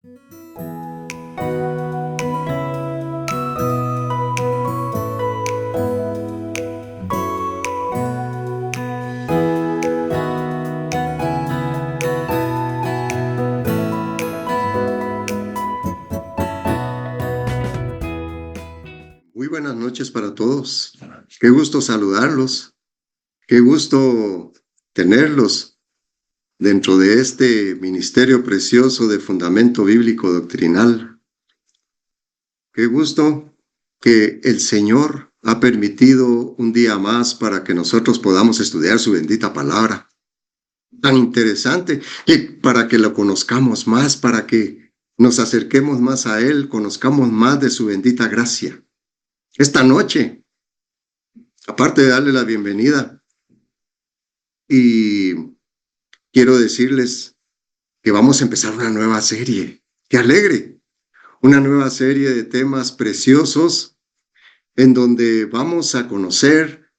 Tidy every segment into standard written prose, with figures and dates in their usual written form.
Muy buenas noches para todos. Qué gusto saludarlos. Qué gusto tenerlos dentro de este ministerio precioso de fundamento bíblico doctrinal. Qué gusto que el Señor ha permitido un día más para que nosotros podamos estudiar su bendita palabra. Tan interesante, y para que lo conozcamos más, para que nos acerquemos más a Él, conozcamos más de su bendita gracia. Esta noche, aparte de darle la bienvenida, y quiero decirles que vamos a empezar una nueva serie. ¡Qué alegre! Una nueva serie de temas preciosos en donde vamos a conocer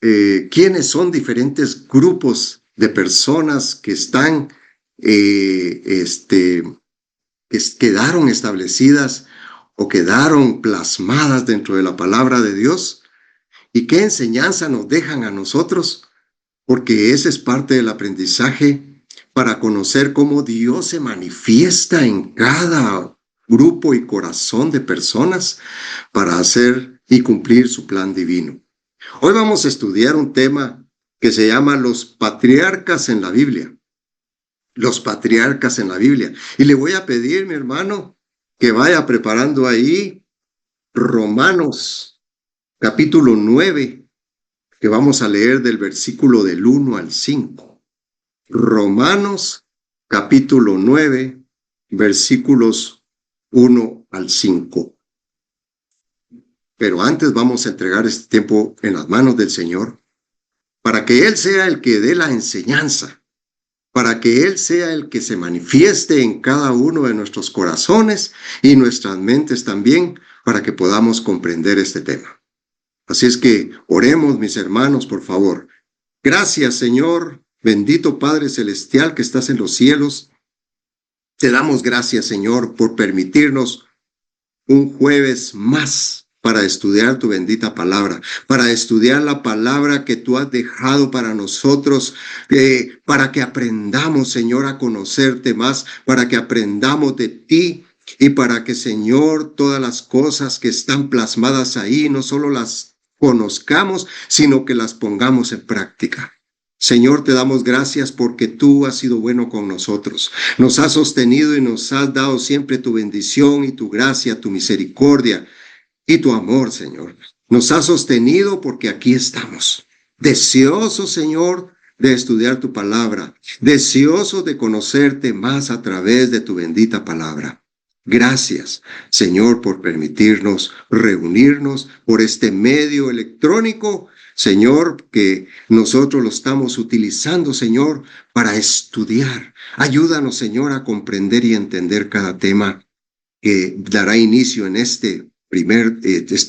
quiénes son diferentes grupos de personas que están, que quedaron establecidas o quedaron plasmadas dentro de la palabra de Dios y qué enseñanza nos dejan a nosotros, porque ese es parte del aprendizaje para conocer cómo Dios se manifiesta en cada grupo y corazón de personas para hacer y cumplir su plan divino. Hoy vamos a estudiar un tema que se llama los patriarcas en la Biblia. Los patriarcas en la Biblia. Y le voy a pedir, mi hermano, que vaya preparando ahí Romanos capítulo 9, que vamos a leer del versículo del 1 al 5. Romanos capítulo 9, versículos 1 al 5. Pero antes vamos a entregar este tiempo en las manos del Señor, para que Él sea el que dé la enseñanza, para que Él sea el que se manifieste en cada uno de nuestros corazones y nuestras mentes también, para que podamos comprender este tema. Así es que oremos, mis hermanos, por favor. Gracias, Señor, bendito Padre Celestial que estás en los cielos. Te damos gracias, Señor, por permitirnos un jueves más para estudiar tu bendita palabra, para estudiar la palabra que tú has dejado para nosotros, para que aprendamos, Señor, a conocerte más, para que aprendamos de ti y para que, Señor, todas las cosas que están plasmadas ahí, no solo las conozcamos, sino que las pongamos en práctica. Señor, te damos gracias porque tú has sido bueno con nosotros. Nos has sostenido y nos has dado siempre tu bendición y tu gracia, tu misericordia y tu amor, Señor. Nos has sostenido porque aquí estamos. Deseosos, Señor, de estudiar tu palabra. Deseosos de conocerte más a través de tu bendita palabra. Gracias, Señor, por permitirnos reunirnos por este medio electrónico, Señor, que nosotros lo estamos utilizando, Señor, para estudiar. Ayúdanos, Señor, a comprender y entender cada tema que dará inicio en este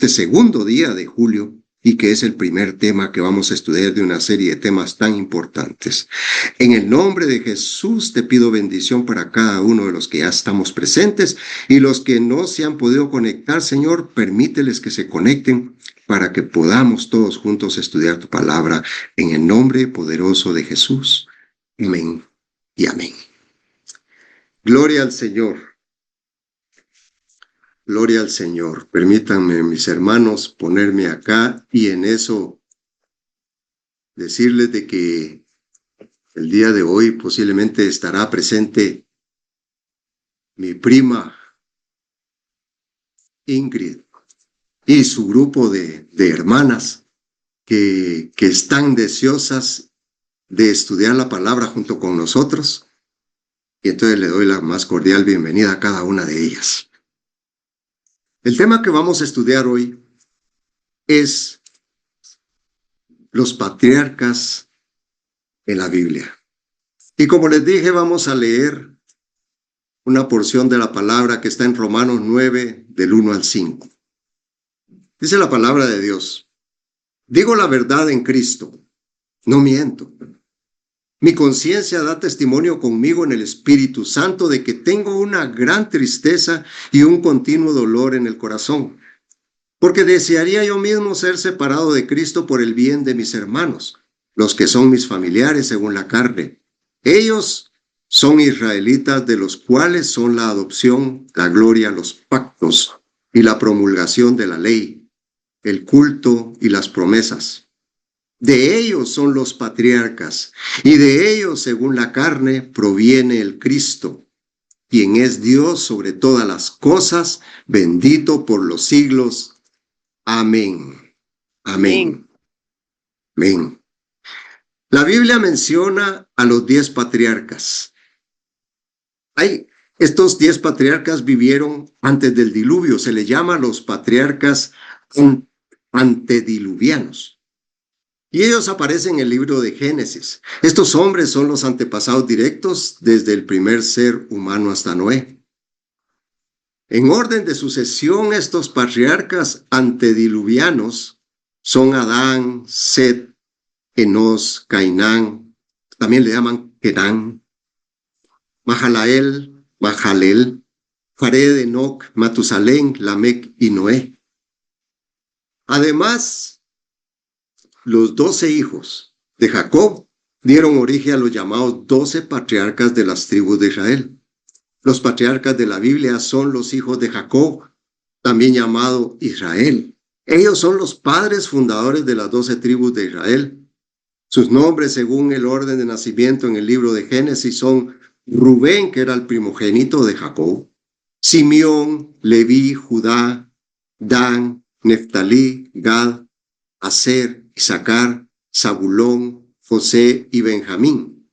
segundo día de julio y que es el primer tema que vamos a estudiar de una serie de temas tan importantes. En el nombre de Jesús te pido bendición para cada uno de los que ya estamos presentes y los que no se han podido conectar, Señor, permíteles que se conecten para que podamos todos juntos estudiar tu palabra en el nombre poderoso de Jesús. Amén y amén. Gloria al Señor. Gloria al Señor. Permítanme, mis hermanos, ponerme acá y en eso decirles de que el día de hoy posiblemente estará presente mi prima Ingrid y su grupo de hermanas que están deseosas de estudiar la palabra junto con nosotros. Y entonces le doy la más cordial bienvenida a cada una de ellas. El tema que vamos a estudiar hoy es los patriarcas en la Biblia. Y como les dije, vamos a leer una porción de la palabra que está en Romanos 9, del 1 al 5. Dice la palabra de Dios: digo la verdad en Cristo, no miento. Mi conciencia da testimonio conmigo en el Espíritu Santo de que tengo una gran tristeza y un continuo dolor en el corazón, porque desearía yo mismo ser separado de Cristo por el bien de mis hermanos, los que son mis familiares según la carne. Ellos son israelitas, de los cuales son la adopción, la gloria, los pactos y la promulgación de la ley, el culto y las promesas. De ellos son los patriarcas, y de ellos, según la carne, proviene el Cristo, quien es Dios sobre todas las cosas, bendito por los siglos. Amén. Amén. Amén. La Biblia menciona a los 10 patriarcas. Estos 10 patriarcas vivieron antes del diluvio. Se les llama los patriarcas antediluvianos. Y ellos aparecen en el libro de Génesis. Estos hombres son los antepasados directos desde el primer ser humano hasta Noé. En orden de sucesión, estos patriarcas antediluvianos son Adán, Set, Enos, Cainán, también le llaman Kenán, Mahalalel, Jared, Enoc, Matusalén, Lamec y Noé. Además, los 12 hijos de Jacob dieron origen a los llamados 12 patriarcas de las tribus de Israel. Los patriarcas de la Biblia son los hijos de Jacob, también llamado Israel. Ellos son los padres fundadores de las 12 tribus de Israel. Sus nombres, según el orden de nacimiento en el libro de Génesis, son Rubén, que era el primogénito de Jacob, Simeón, Leví, Judá, Dan, Neftalí, Gad, Aser, Isaacar, Zabulón, José y Benjamín.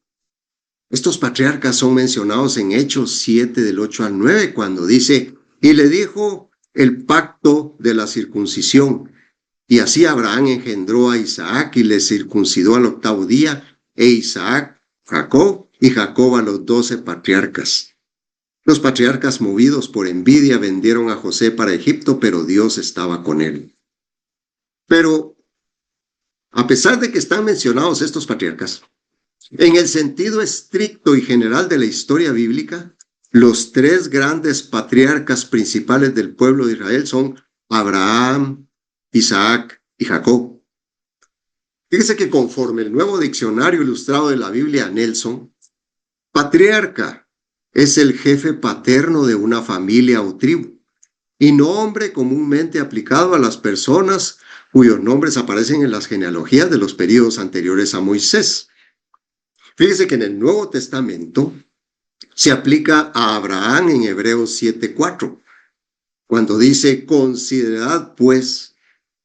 Estos patriarcas son mencionados en Hechos 7 del 8 al 9, cuando dice, y le dijo el pacto de la circuncisión, y así Abraham engendró a Isaac y le circuncidó al 8º día, e Isaac, Jacob, y Jacob a los 12 patriarcas. Los patriarcas, movidos por envidia, vendieron a José para Egipto, pero Dios estaba con él. Pero, a pesar de que están mencionados estos patriarcas, en el sentido estricto y general de la historia bíblica, los 3 grandes patriarcas principales del pueblo de Israel son Abraham, Isaac y Jacob. Fíjese que conforme el nuevo diccionario ilustrado de la Biblia, Nelson, patriarca es el jefe paterno de una familia o tribu, y nombre comúnmente aplicado a las personas cuyos nombres aparecen en las genealogías de los períodos anteriores a Moisés. Fíjese que en el Nuevo Testamento se aplica a Abraham en Hebreos 7:4, cuando dice, considerad pues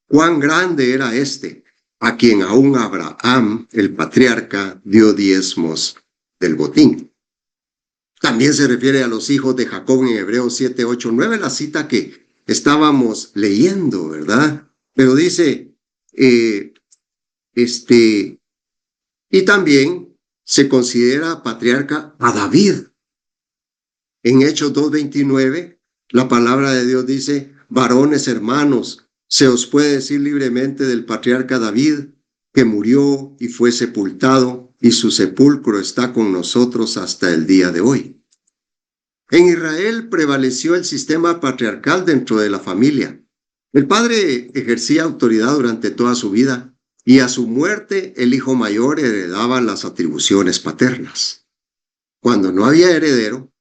cuán grande era este, a quien aún Abraham, el patriarca, dio diezmos del botín. También se refiere a los hijos de Jacob en Hebreos 7:8-9, la cita que estábamos leyendo, ¿verdad? Pero dice, y también se considera patriarca a David. En Hechos 2:29, la palabra de Dios dice, varones hermanos, se os puede decir libremente del patriarca David, que murió y fue sepultado, y su sepulcro está con nosotros hasta el día de hoy. En Israel prevaleció el sistema patriarcal dentro de la familia. El padre ejercía autoridad durante toda su vida, y a su muerte el hijo mayor heredaba las atribuciones paternas. Cuando no había heredero,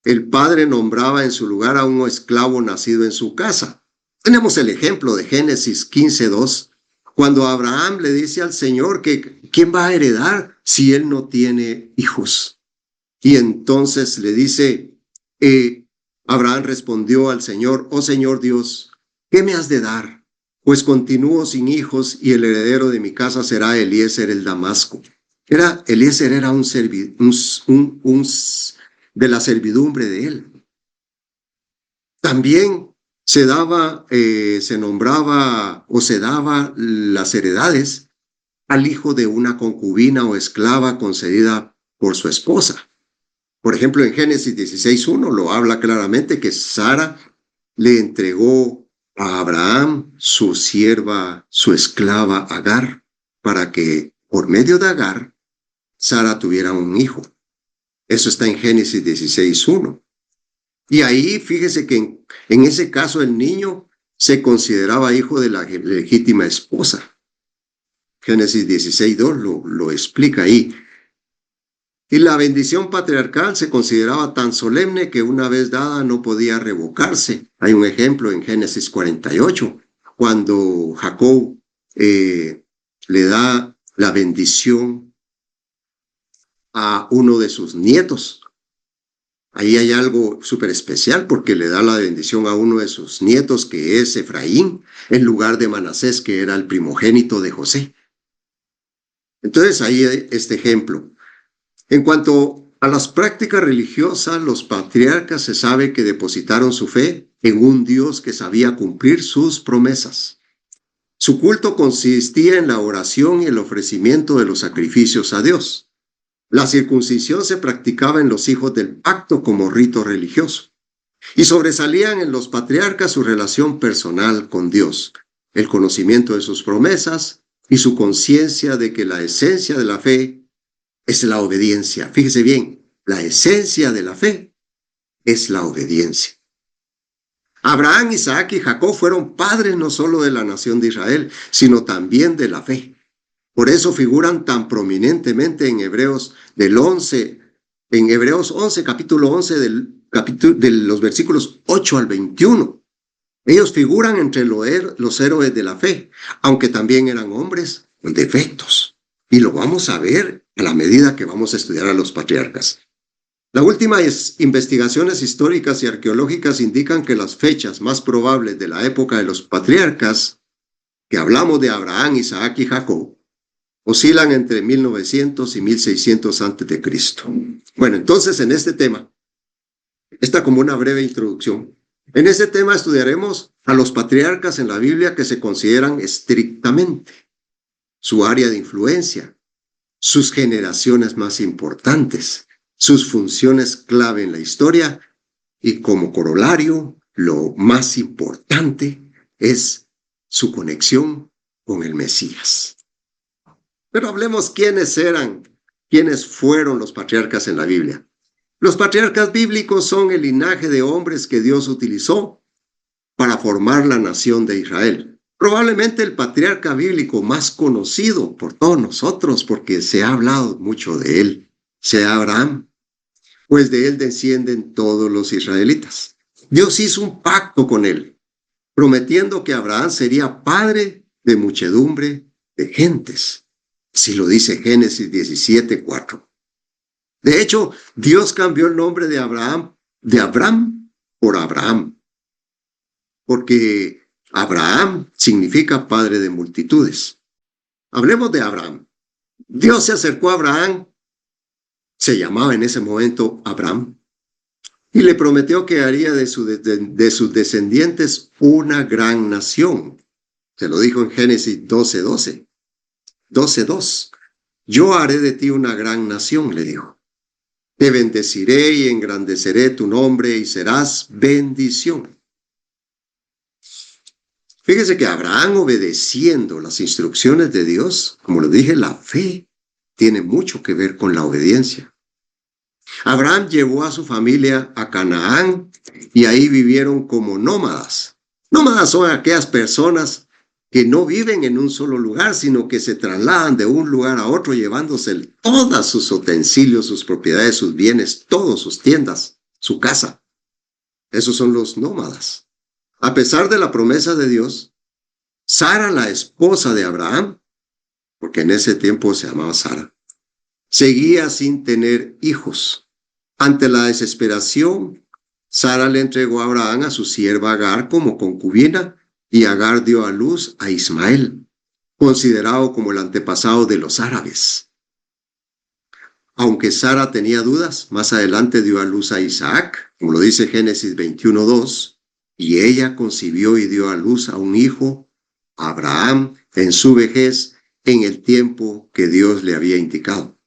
el padre nombraba en su lugar a un esclavo nacido en su casa. Tenemos el ejemplo de Génesis 15:2, cuando Abraham le dice al Señor que ¿quién va a heredar si él no tiene hijos? Y entonces le dice, Abraham respondió al Señor, oh Señor Dios, ¿qué me has de dar? Pues continúo sin hijos y el heredero de mi casa será Eliezer el Damasco. Eliezer era de la servidumbre de él. También se daba las heredades al hijo de una concubina o esclava concedida por su esposa. Por ejemplo, en Génesis 16:1 lo habla claramente que Sara le entregó a Abraham su sierva, su esclava Agar, para que por medio de Agar Sara tuviera un hijo. Eso está en Génesis 16:1. Y ahí fíjese que en ese caso el niño se consideraba hijo de la legítima esposa. Génesis 16:2 lo explica ahí. Y la bendición patriarcal se consideraba tan solemne que una vez dada no podía revocarse. Hay un ejemplo en Génesis 48, cuando Jacob le da la bendición a uno de sus nietos. Ahí hay algo súper especial porque le da la bendición a uno de sus nietos, que es Efraín, en lugar de Manasés, que era el primogénito de José. Entonces ahí hay este ejemplo. En cuanto a las prácticas religiosas, los patriarcas se sabe que depositaron su fe en un Dios que sabía cumplir sus promesas. Su culto consistía en la oración y el ofrecimiento de los sacrificios a Dios. La circuncisión se practicaba en los hijos del pacto como rito religioso. Y sobresalían en los patriarcas su relación personal con Dios, el conocimiento de sus promesas y su conciencia de que la esencia de la fe es la obediencia. Fíjese bien, la esencia de la fe es la obediencia. Abraham, Isaac y Jacob fueron padres no solo de la nación de Israel, sino también de la fe. Por eso figuran tan prominentemente en Hebreos 11, capítulo 11, de los versículos 8 al 21. Ellos figuran entre los héroes de la fe, aunque también eran hombres con defectos. Y lo vamos a ver a la medida que vamos a estudiar a los patriarcas. Las últimas investigaciones históricas y arqueológicas indican que las fechas más probables de la época de los patriarcas, que hablamos de Abraham, Isaac y Jacob, oscilan entre 1900 y 1600 a.C. Bueno, entonces en este tema, esta como una breve introducción, en este tema estudiaremos a los patriarcas en la Biblia que se consideran estrictamente, su área de influencia, sus generaciones más importantes, sus funciones clave en la historia y como corolario, lo más importante es su conexión con el Mesías. Pero hablemos quiénes fueron los patriarcas en la Biblia. Los patriarcas bíblicos son el linaje de hombres que Dios utilizó para formar la nación de Israel. Probablemente el patriarca bíblico más conocido por todos nosotros, porque se ha hablado mucho de él, sea Abraham, pues de él descienden todos los israelitas. Dios hizo un pacto con él, prometiendo que Abraham sería padre de muchedumbre de gentes. Así lo dice Génesis 17:4. De hecho, Dios cambió el nombre de Abram por Abraham, porque Abraham significa padre de multitudes. Hablemos de Abraham. Dios se acercó a Abraham, se llamaba en ese momento Abraham, y le prometió que haría de sus descendientes una gran nación. Se lo dijo en Génesis 12:2. Yo haré de ti una gran nación, le dijo. Te bendeciré y engrandeceré tu nombre y serás bendición. Fíjese que Abraham, obedeciendo las instrucciones de Dios, como lo dije, la fe tiene mucho que ver con la obediencia. Abraham llevó a su familia a Canaán y ahí vivieron como nómadas. Nómadas son aquellas personas que no viven en un solo lugar, sino que se trasladan de un lugar a otro llevándose todos sus utensilios, sus propiedades, sus bienes, todas sus tiendas, su casa. Esos son los nómadas. A pesar de la promesa de Dios, Sara, la esposa de Abraham, porque en ese tiempo se llamaba Sara, seguía sin tener hijos. Ante la desesperación, Sara le entregó a Abraham a su sierva Agar como concubina, y Agar dio a luz a Ismael, considerado como el antepasado de los árabes. Aunque Sara tenía dudas, más adelante dio a luz a Isaac, como lo dice Génesis 21:2, y ella concibió y dio a luz a un hijo, Abraham, en su vejez, en el tiempo que Dios le había indicado.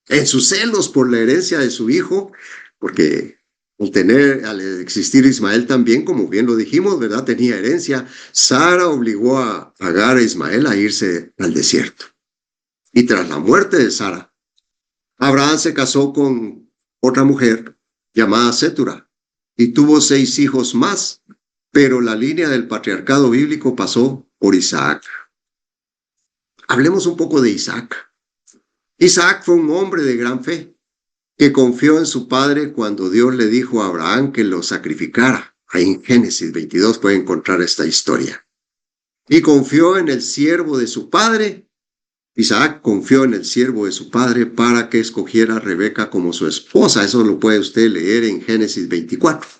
En sus celos por la herencia de su hijo, porque al existir Ismael también, como bien lo dijimos, ¿verdad? Tenía herencia. Sara obligó a Agar a Ismael a irse al desierto. Y tras la muerte de Sara, Abraham se casó con otra mujer llamada Sétura y tuvo 6 hijos más, pero la línea del patriarcado bíblico pasó por Isaac. Hablemos un poco de Isaac. Isaac fue un hombre de gran fe que confió en su padre cuando Dios le dijo a Abraham que lo sacrificara. Ahí en Génesis 22 puede encontrar esta historia. Y confió en el siervo de su padre. Isaac confió en el siervo de su padre para que escogiera a Rebeca como su esposa. Eso lo puede usted leer en Génesis 24.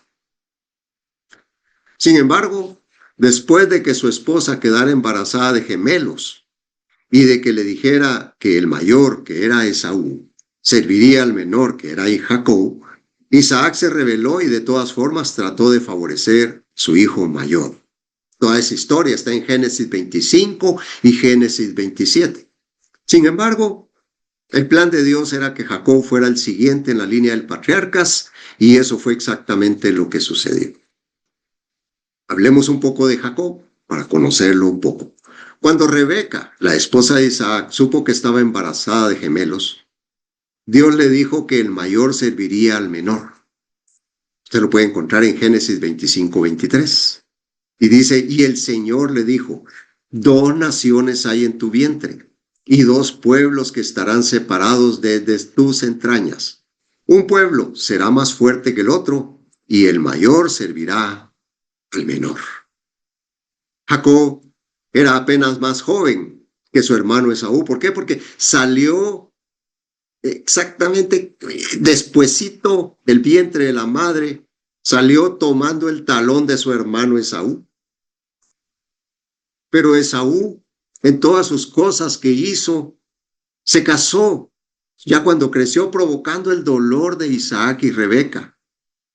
Sin embargo, después de que su esposa quedara embarazada de gemelos y de que le dijera que el mayor, que era Esaú, serviría al menor, que era Jacob, Isaac se rebeló y de todas formas trató de favorecer a su hijo mayor. Toda esa historia está en Génesis 25 y Génesis 27. Sin embargo, el plan de Dios era que Jacob fuera el siguiente en la línea del patriarcas, y eso fue exactamente lo que sucedió. Hablemos un poco de Jacob para conocerlo un poco. Cuando Rebeca, la esposa de Isaac, supo que estaba embarazada de gemelos, Dios le dijo que el mayor serviría al menor. Usted lo puede encontrar en Génesis 25-23. Y dice, y el Señor le dijo, 2 naciones hay en tu vientre, y 2 pueblos que estarán separados desde tus entrañas. Un pueblo será más fuerte que el otro, y el mayor servirá al menor. Jacob era apenas más joven que su hermano Esaú. ¿Por qué? Porque salió exactamente despuesito del vientre de la madre, salió tomando el talón de su hermano Esaú. Pero Esaú, en todas sus cosas que hizo, se casó ya cuando creció, provocando el dolor de Isaac y Rebeca,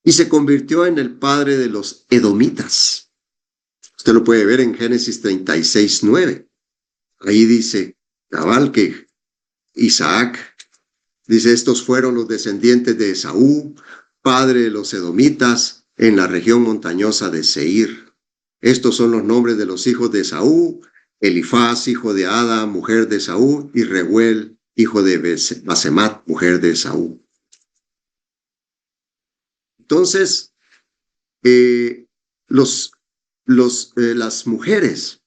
y se convirtió en el padre de los edomitas. Usted lo puede ver en Génesis 36:9. Ahí dice cabal que Isaac dice, estos fueron los descendientes de Esaú, padre de los edomitas, en la región montañosa de Seir. Estos son los nombres de los hijos de Esaú: Elifaz, hijo de Ada, mujer de Esaú, y Reuel, hijo de Basemat, mujer de Esaú. Entonces, las mujeres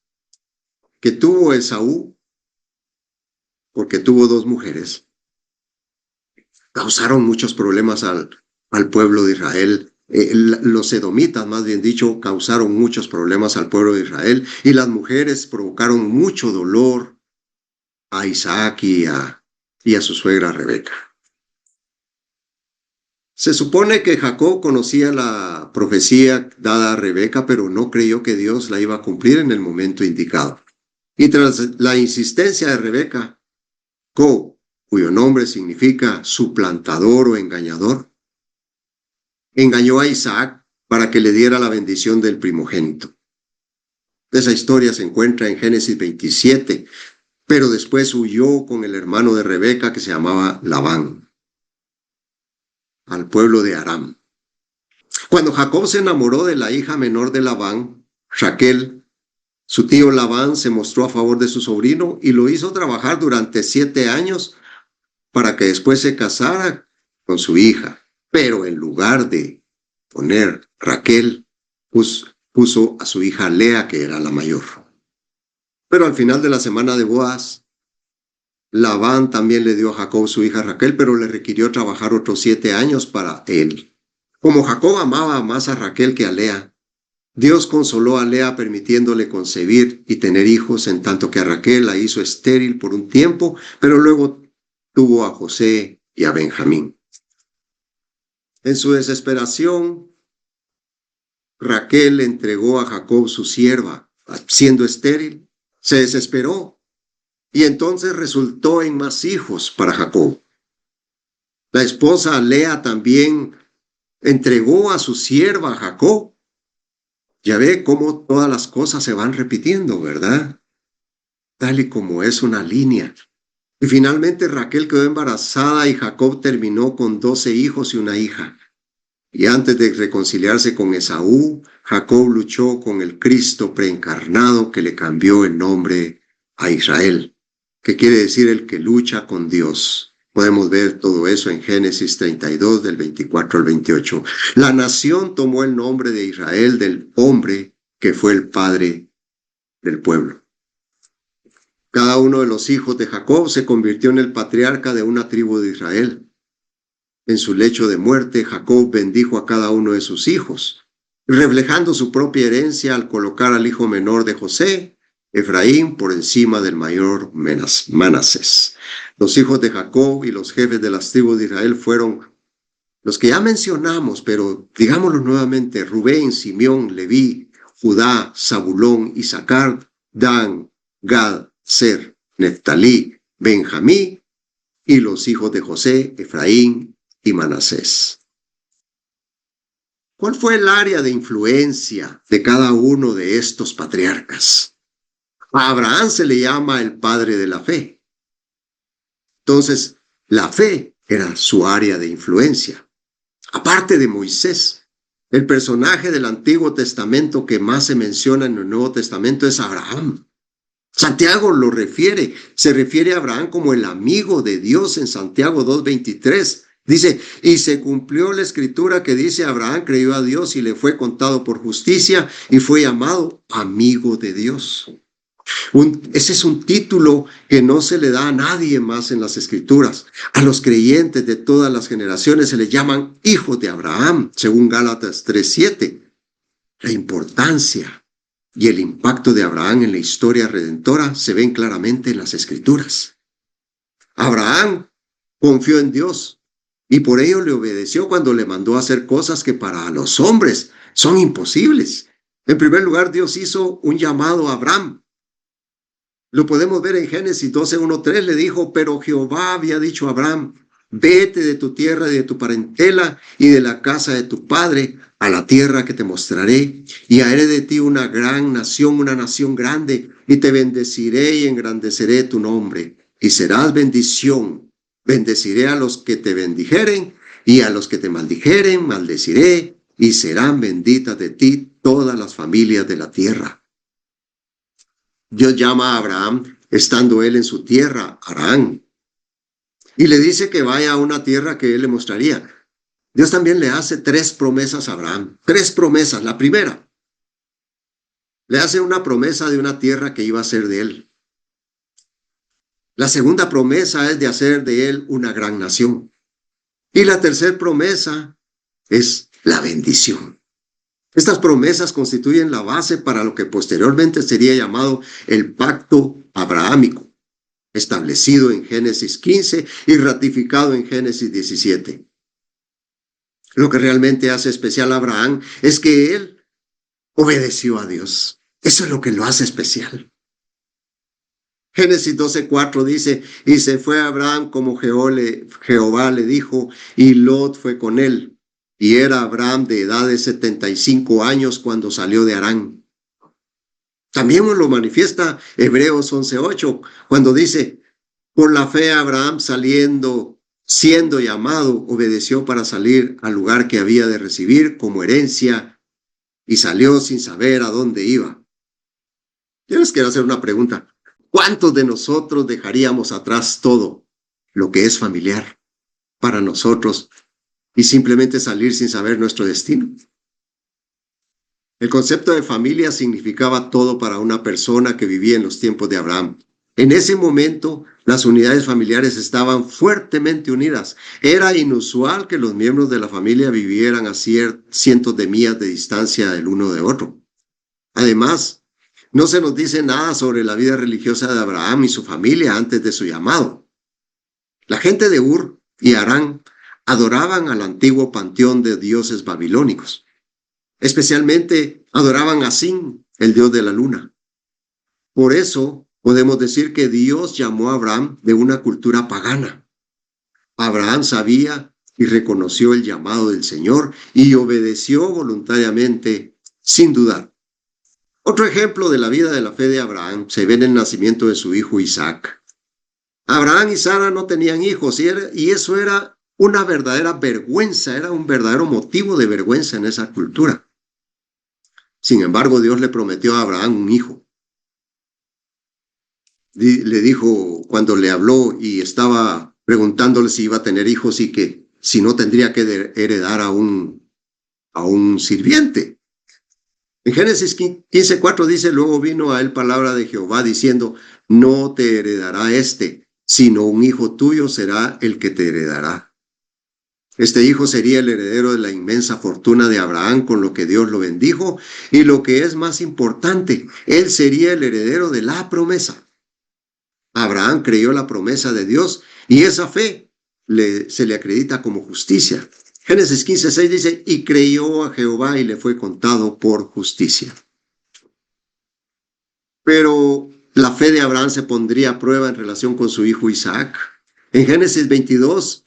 que tuvo Esaú, porque tuvo 2 mujeres, causaron muchos problemas al pueblo de Israel. Los edomitas, más bien dicho, causaron muchos problemas al pueblo de Israel, y las mujeres provocaron mucho dolor a Isaac y a su suegra Rebeca. Se supone que Jacob conocía la profecía dada a Rebeca, pero no creyó que Dios la iba a cumplir en el momento indicado. Y tras la insistencia de Rebeca, Jacob, cuyo nombre significa suplantador o engañador, engañó a Isaac para que le diera la bendición del primogénito. Esa historia se encuentra en Génesis 27, pero después huyó con el hermano de Rebeca, que se llamaba Labán, al pueblo de Aram. Cuando Jacob se enamoró de la hija menor de Labán, Raquel, su tío Labán se mostró a favor de su sobrino y lo hizo trabajar durante 7 años para que después se casara con su hija. Pero en lugar de poner Raquel, puso a su hija Lea, que era la mayor. Pero al final de la semana de bodas, Labán también le dio a Jacob su hija Raquel, pero le requirió trabajar otros 7 años para él. Como Jacob amaba más a Raquel que a Lea, Dios consoló a Lea permitiéndole concebir y tener hijos, en tanto que a Raquel la hizo estéril por un tiempo, pero luego tuvo a José y a Benjamín. En su desesperación, Raquel entregó a Jacob su sierva, siendo estéril. Se desesperó y entonces resultó en más hijos para Jacob. La esposa Lea también entregó a su sierva a Jacob. Ya ve cómo todas las cosas se van repitiendo, ¿verdad? Tal y como es una línea. Y finalmente Raquel quedó embarazada y Jacob terminó con 12 hijos y una hija. Y antes de reconciliarse con Esaú, Jacob luchó con el Cristo preencarnado que le cambió el nombre a Israel, que quiere decir el que lucha con Dios. Podemos ver todo eso en Génesis 32, del 24 al 28. La nación tomó el nombre de Israel del hombre que fue el padre del pueblo. Cada uno de los hijos de Jacob se convirtió en el patriarca de una tribu de Israel. En su lecho de muerte, Jacob bendijo a cada uno de sus hijos, reflejando su propia herencia al colocar al hijo menor de José, Efraín, por encima del mayor Manasés. Los hijos de Jacob y los jefes de las tribus de Israel fueron los que ya mencionamos, pero digámoslo nuevamente: Rubén, Simeón, Leví, Judá, Zabulón, Isaacar, Dan, Gad, Ser, Neftalí, Benjamín, y los hijos de José, Efraín y Manasés. ¿Cuál fue el área de influencia de cada uno de estos patriarcas? A Abraham se le llama el padre de la fe. Entonces, la fe era su área de influencia. Aparte de Moisés, el personaje del Antiguo Testamento que más se menciona en el Nuevo Testamento es Abraham. Santiago lo refiere, se refiere a Abraham como el amigo de Dios en Santiago 2:23. Dice, y se cumplió la escritura que dice: Abraham creyó a Dios y le fue contado por justicia y fue llamado amigo de Dios. Ese es un título que no se le da a nadie más en las escrituras. A los creyentes de todas las generaciones se les llaman hijos de Abraham, según Gálatas 3:7. La importancia y el impacto de Abraham en la historia redentora se ven claramente en las escrituras. Abraham confió en Dios y por ello le obedeció cuando le mandó a hacer cosas que para los hombres son imposibles. En primer lugar, Dios hizo un llamado a Abraham. Lo podemos ver en Génesis 12:1-3. Le dijo: pero Jehová había dicho a Abraham: vete de tu tierra y de tu parentela y de la casa de tu padre a la tierra que te mostraré, y haré de ti una gran nación, una nación grande, y te bendeciré y engrandeceré tu nombre, y serás bendición. Bendeciré a los que te bendijeren, y a los que te maldijeren maldeciré, y serán benditas de ti todas las familias de la tierra. Dios llama a Abraham estando él en su tierra, Harán, y le dice que vaya a una tierra que él le mostraría. Dios también le hace 3 promesas a Abraham. 3 promesas. La primera, le hace una promesa de una tierra que iba a ser de él. La segunda promesa es de hacer de él una gran nación. Y la tercera promesa es la bendición. Estas promesas constituyen la base para lo que posteriormente sería llamado el pacto abrahámico, establecido en Génesis 15 y ratificado en Génesis 17. Lo que realmente hace especial a Abraham es que él obedeció a Dios. Eso es lo que lo hace especial. Génesis 12:4 dice: y se fue Abraham como Jehová le dijo, y Lot fue con él. Y era Abraham de edad de 75 años cuando salió de Harán. También nos lo manifiesta Hebreos 11:8, cuando dice: por la fe Abraham siendo llamado, obedeció para salir al lugar que había de recibir como herencia, y salió sin saber a dónde iba. Yo les quiero hacer una pregunta. ¿Cuántos de nosotros dejaríamos atrás todo lo que es familiar para nosotros y simplemente salir sin saber nuestro destino? El concepto de familia significaba todo para una persona que vivía en los tiempos de Abraham. En ese momento, las unidades familiares estaban fuertemente unidas. Era inusual que los miembros de la familia vivieran a cientos de millas de distancia el uno de otro. Además, no se nos dice nada sobre la vida religiosa de Abraham y su familia antes de su llamado. La gente de Ur y Harán adoraban al antiguo panteón de dioses babilónicos. Especialmente adoraban a Sin, el dios de la luna. Por eso podemos decir que Dios llamó a Abraham de una cultura pagana. Abraham sabía y reconoció el llamado del Señor y obedeció voluntariamente sin dudar. Otro ejemplo de la vida de la fe de Abraham se ve en el nacimiento de su hijo Isaac. Abraham y Sara no tenían hijos y eso era una verdadera vergüenza, era un verdadero motivo de vergüenza en esa cultura. Sin embargo, Dios le prometió a Abraham un hijo. le dijo cuando le habló y estaba preguntándole si iba a tener hijos y que si no tendría que heredar a un sirviente. En Génesis 15:4 dice, luego vino a él palabra de Jehová diciendo, no te heredará sino un hijo tuyo será el que te heredará. Este hijo sería el heredero de la inmensa fortuna de Abraham, con lo que Dios lo bendijo, y lo que es más importante, él sería el heredero de la promesa. Abraham creyó la promesa de Dios y esa fe se le acredita como justicia. Génesis 15:6 dice, y creyó a Jehová y le fue contado por justicia. Pero la fe de Abraham se pondría a prueba en relación con su hijo Isaac. En Génesis 22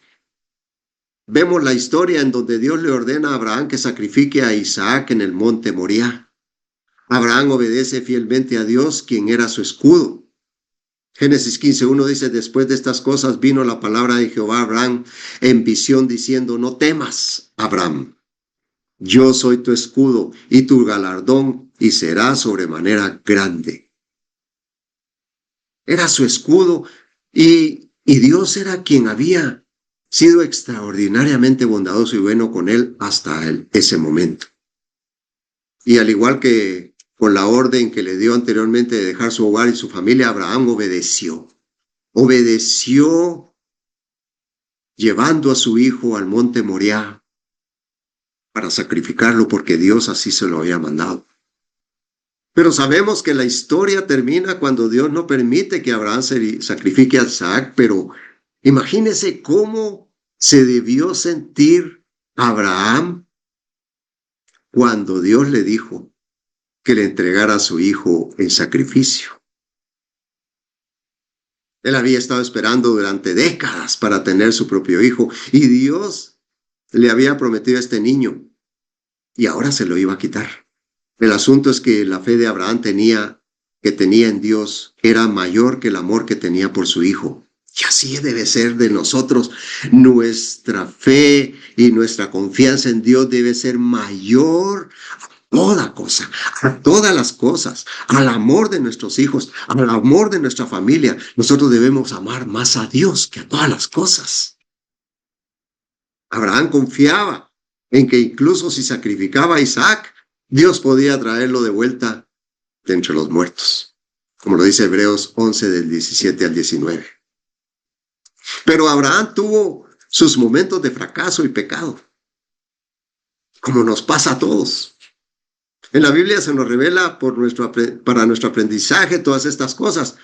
vemos la historia en donde Dios le ordena a Abraham que sacrifique a Isaac en el monte Moriah. Abraham obedece fielmente a Dios, quien era su escudo. Génesis 15:1 dice, después de estas cosas vino la palabra de Jehová a Abraham en visión diciendo, no temas, Abraham, yo soy tu escudo y tu galardón y será sobremanera grande. Era su escudo y Dios era quien había sido extraordinariamente bondadoso y bueno con él hasta ese momento. Y al igual que con la orden que le dio anteriormente de dejar su hogar y su familia, Abraham obedeció. Obedeció llevando a su hijo al monte Moriah para sacrificarlo porque Dios así se lo había mandado. Pero sabemos que la historia termina cuando Dios no permite que Abraham se sacrifique a Isaac, pero imagínese cómo se debió sentir Abraham cuando Dios le dijo que le entregara a su hijo en sacrificio. Él había estado esperando durante décadas para tener su propio hijo y Dios le había prometido a este niño y ahora se lo iba a quitar. El asunto es que la fe de Abraham que tenía en Dios era mayor que el amor que tenía por su hijo. Y así debe ser de nosotros. Nuestra fe y nuestra confianza en Dios debe ser mayor a toda cosa, a todas las cosas, al amor de nuestros hijos, al amor de nuestra familia. Nosotros debemos amar más a Dios que a todas las cosas. Abraham confiaba en que incluso si sacrificaba a Isaac, Dios podía traerlo de vuelta de entre los muertos, como lo dice Hebreos 11 del 17 al 19. Pero Abraham tuvo sus momentos de fracaso y pecado, como nos pasa a todos. En la Biblia se nos revela para nuestro aprendizaje todas estas cosas,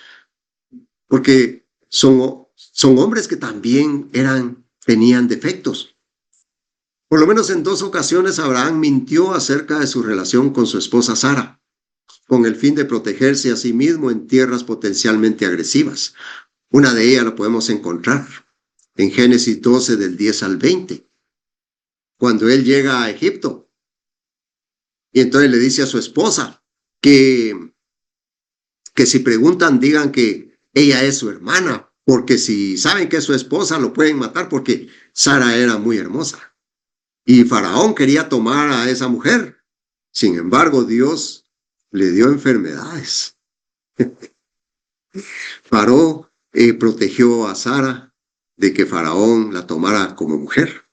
porque son hombres que también tenían defectos. Por lo menos en 2 ocasiones Abraham mintió acerca de su relación con su esposa Sara, con el fin de protegerse a sí mismo en tierras potencialmente agresivas. Una de ellas la podemos encontrar en Génesis 12 del 10 al 20, cuando él llega a Egipto. Y entonces le dice a su esposa que si preguntan digan que ella es su hermana, porque si saben que es su esposa lo pueden matar porque Sara era muy hermosa. Y Faraón quería tomar a esa mujer. Sin embargo, Dios le dio enfermedades. Paró protegió a Sara de que Faraón la tomara como mujer.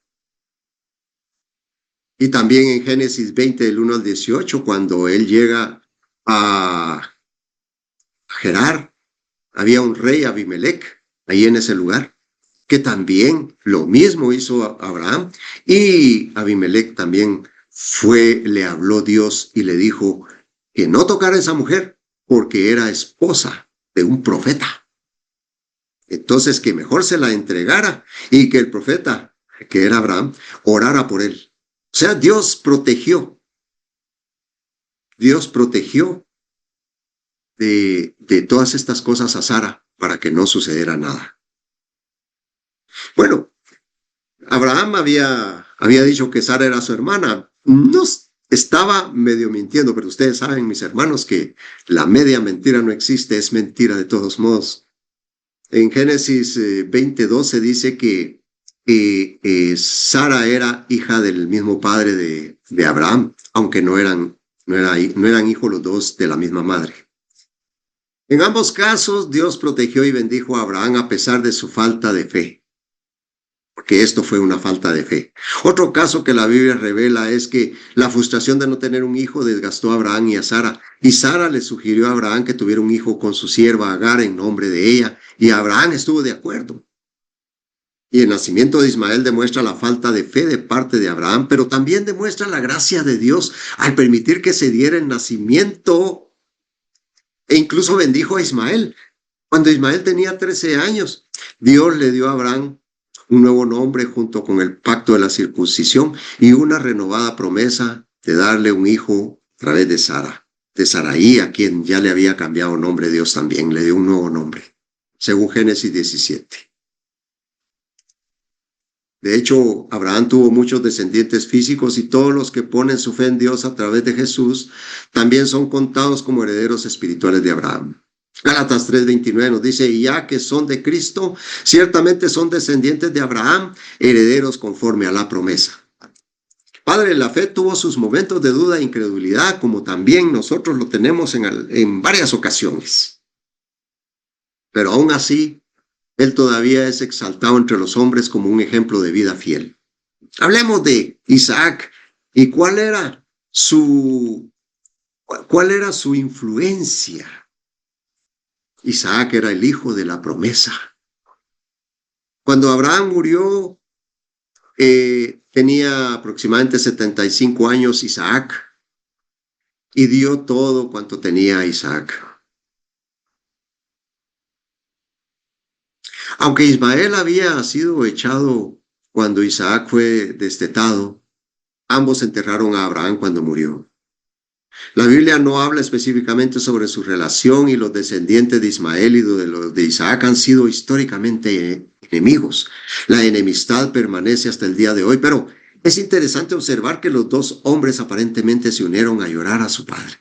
Y también en Génesis 20, del 1 al 18, cuando él llega a Gerar, había un rey, Abimelech, ahí en ese lugar, que también lo mismo hizo Abraham, y Abimelech también le habló Dios y le dijo que no tocara a esa mujer porque era esposa de un profeta. Entonces que mejor se la entregara y que el profeta, que era Abraham, orara por él. O sea, Dios protegió de todas estas cosas a Sara para que no sucediera nada. Bueno, Abraham había dicho que Sara era su hermana. No estaba medio mintiendo, pero ustedes saben, mis hermanos, que la media mentira no existe, es mentira de todos modos. En Génesis 20:12 dice que Sara era hija del mismo padre de Abraham, aunque no eran hijos los dos de la misma madre. En ambos casos, Dios protegió y bendijo a Abraham a pesar de su falta de fe, porque esto fue una falta de fe. Otro caso que la Biblia revela es que la frustración de no tener un hijo desgastó a Abraham y a Sara, y Sara le sugirió a Abraham que tuviera un hijo con su sierva Agar en nombre de ella, y Abraham estuvo de acuerdo. Y el nacimiento de Ismael demuestra la falta de fe de parte de Abraham, pero también demuestra la gracia de Dios al permitir que se diera el nacimiento e incluso bendijo a Ismael. Cuando Ismael tenía 13 años, Dios le dio a Abraham un nuevo nombre junto con el pacto de la circuncisión y una renovada promesa de darle un hijo a través de Sara, de Saraí, a quien ya le había cambiado nombre Dios también, le dio un nuevo nombre, según Génesis 17. De hecho, Abraham tuvo muchos descendientes físicos y todos los que ponen su fe en Dios a través de Jesús también son contados como herederos espirituales de Abraham. Gálatas 3:29 nos dice, y ya que son de Cristo, ciertamente son descendientes de Abraham, herederos conforme a la promesa. Padre de la fe tuvo sus momentos de duda e incredulidad, como también nosotros lo tenemos en varias ocasiones. Pero aún así, él todavía es exaltado entre los hombres como un ejemplo de vida fiel. Hablemos de Isaac y cuál era su influencia. Isaac era el hijo de la promesa. Cuando Abraham murió, tenía aproximadamente 75 años Isaac y dio todo cuanto tenía Isaac. Aunque Ismael había sido echado cuando Isaac fue destetado, ambos enterraron a Abraham cuando murió. La Biblia no habla específicamente sobre su relación y los descendientes de Ismael y de los de Isaac han sido históricamente enemigos. La enemistad permanece hasta el día de hoy, pero es interesante observar que los dos hombres aparentemente se unieron a llorar a su padre.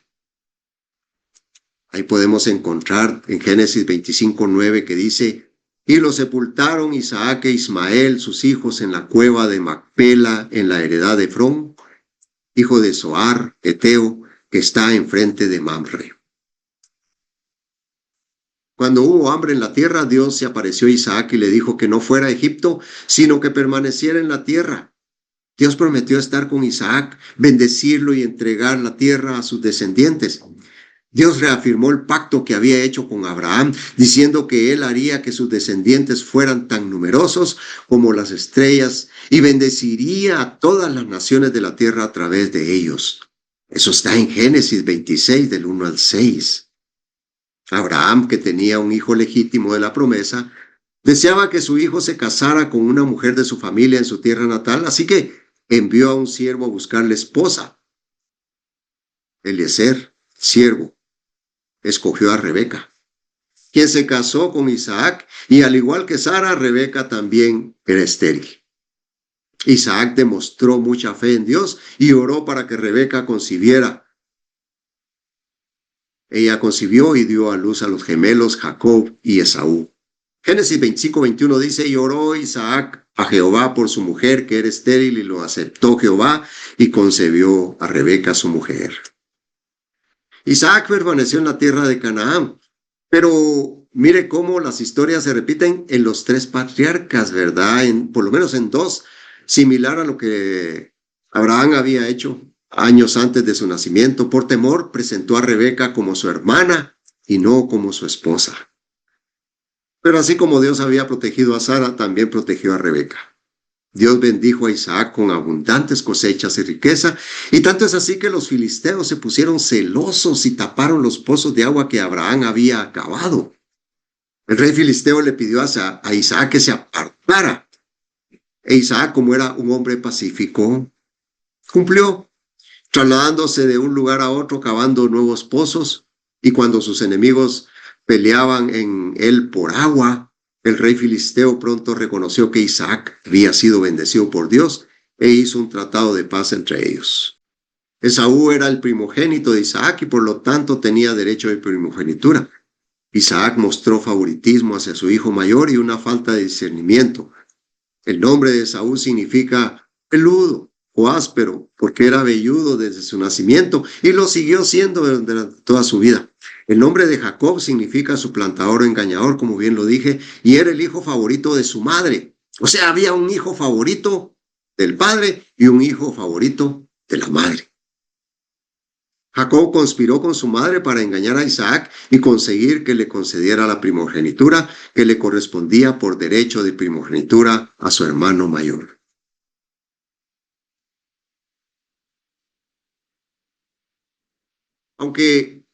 Ahí podemos encontrar en Génesis 25:9 que dice, y lo sepultaron Isaac e Ismael, sus hijos, en la cueva de Macpela, en la heredad de Efrón, hijo de Zoar, Eteo, que está enfrente de Mamre. Cuando hubo hambre en la tierra, Dios se apareció a Isaac y le dijo que no fuera a Egipto, sino que permaneciera en la tierra. Dios prometió estar con Isaac, bendecirlo y entregar la tierra a sus descendientes. Dios reafirmó el pacto que había hecho con Abraham, diciendo que él haría que sus descendientes fueran tan numerosos como las estrellas y bendeciría a todas las naciones de la tierra a través de ellos. Eso está en Génesis 26, del 1 al 6. Abraham, que tenía un hijo legítimo de la promesa, deseaba que su hijo se casara con una mujer de su familia en su tierra natal, así que envió a un siervo a buscarle esposa. Eliezer, siervo, escogió a Rebeca, quien se casó con Isaac, y al igual que Sara, Rebeca también era estéril. Isaac demostró mucha fe en Dios y oró para que Rebeca concibiera. Ella concibió y dio a luz a los gemelos Jacob y Esaú. Génesis 25:21 dice, y oró Isaac a Jehová por su mujer, que era estéril, y lo aceptó Jehová, y concebió a Rebeca su mujer. Isaac permaneció en la tierra de Canaán, pero mire cómo las historias se repiten en los tres patriarcas, ¿verdad? Por lo menos en dos, similar a lo que Abraham había hecho años antes de su nacimiento. Por temor, presentó a Rebeca como su hermana y no como su esposa. Pero así como Dios había protegido a Sara, también protegió a Rebeca. Dios bendijo a Isaac con abundantes cosechas y riqueza, y tanto es así que los filisteos se pusieron celosos y taparon los pozos de agua que Abraham había acabado. El rey filisteo le pidió a Isaac que se apartara. E Isaac, como era un hombre pacífico, cumplió, trasladándose de un lugar a otro, cavando nuevos pozos, y cuando sus enemigos peleaban en él por agua, el rey filisteo pronto reconoció que Isaac había sido bendecido por Dios e hizo un tratado de paz entre ellos. Esaú era el primogénito de Isaac y por lo tanto tenía derecho de primogenitura. Isaac mostró favoritismo hacia su hijo mayor y una falta de discernimiento. El nombre de Esaú significa peludo o áspero, porque era velludo desde su nacimiento y lo siguió siendo durante toda su vida. El nombre de Jacob significa suplantador o engañador, como bien lo dije, y era el hijo favorito de su madre. O sea, había un hijo favorito del padre y un hijo favorito de la madre. Jacob conspiró con su madre para engañar a Isaac y conseguir que le concediera la primogenitura que le correspondía por derecho de primogenitura a su hermano mayor. Aunque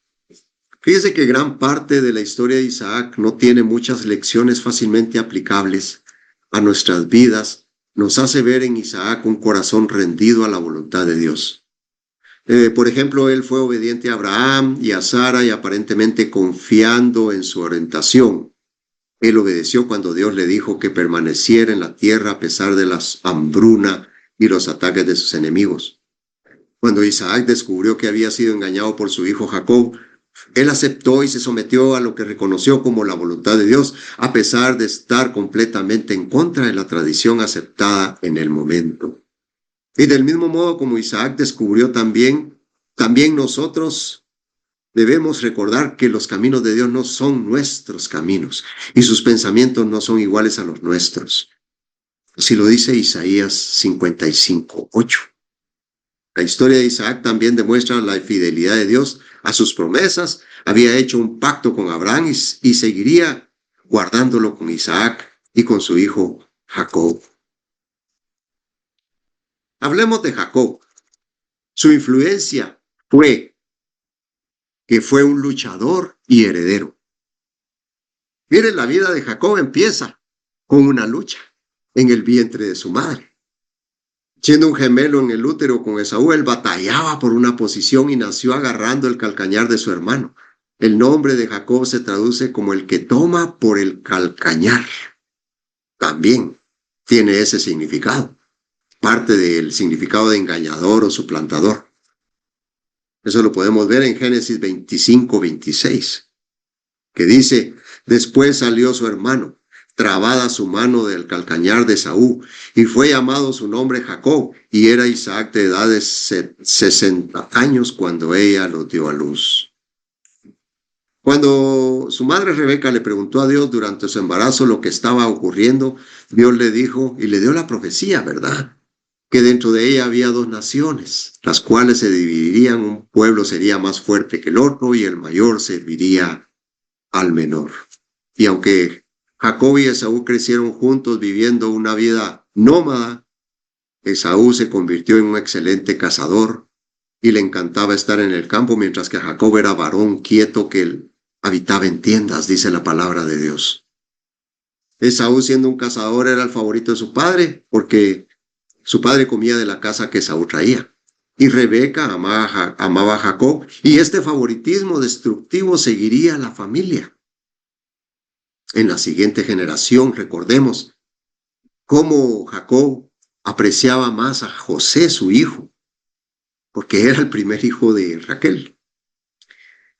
fíjese que gran parte de la historia de Isaac no tiene muchas lecciones fácilmente aplicables a nuestras vidas, nos hace ver en Isaac un corazón rendido a la voluntad de Dios. Por ejemplo, él fue obediente a Abraham y a Sara y aparentemente confiando en su orientación. Él obedeció cuando Dios le dijo que permaneciera en la tierra a pesar de la hambruna y los ataques de sus enemigos. Cuando Isaac descubrió que había sido engañado por su hijo Jacob, él aceptó y se sometió a lo que reconoció como la voluntad de Dios, a pesar de estar completamente en contra de la tradición aceptada en el momento. Y del mismo modo como Isaac descubrió también nosotros debemos recordar que los caminos de Dios no son nuestros caminos y sus pensamientos no son iguales a los nuestros. Así lo dice Isaías 55:8. La historia de Isaac también demuestra la fidelidad de Dios a sus promesas. Había hecho un pacto con Abraham y seguiría guardándolo con Isaac y con su hijo Jacob. Hablemos de Jacob. Su influencia fue que fue un luchador y heredero. Miren, la vida de Jacob empieza con una lucha en el vientre de su madre. Siendo un gemelo en el útero con Esaú, él batallaba por una posición y nació agarrando el calcañar de su hermano. El nombre de Jacob se traduce como el que toma por el calcañar. También tiene ese significado, parte del significado de engañador o suplantador. Eso lo podemos ver en Génesis 25:26, que dice: después salió su hermano, trabada su mano del calcañar de Esaú, y fue llamado su nombre Jacob, y era Isaac de edad de 60 años cuando ella lo dio a luz. Cuando su madre Rebeca le preguntó a Dios durante su embarazo lo que estaba ocurriendo, Dios le dijo y le dio la profecía, ¿verdad?, que dentro de ella había dos naciones, las cuales se dividirían. Un pueblo sería más fuerte que el otro y el mayor serviría al menor. Y aunque Jacob y Esaú crecieron juntos viviendo una vida nómada, Esaú se convirtió en un excelente cazador y le encantaba estar en el campo, mientras que Jacob era varón quieto que habitaba en tiendas, dice la palabra de Dios. Esaú, siendo un cazador, era el favorito de su padre porque su padre comía de la caza que Esaú traía. Y Rebeca amaba a Jacob, y este favoritismo destructivo seguiría a la familia. En la siguiente generación, recordemos cómo Jacob apreciaba más a José, su hijo, porque era el primer hijo de Raquel.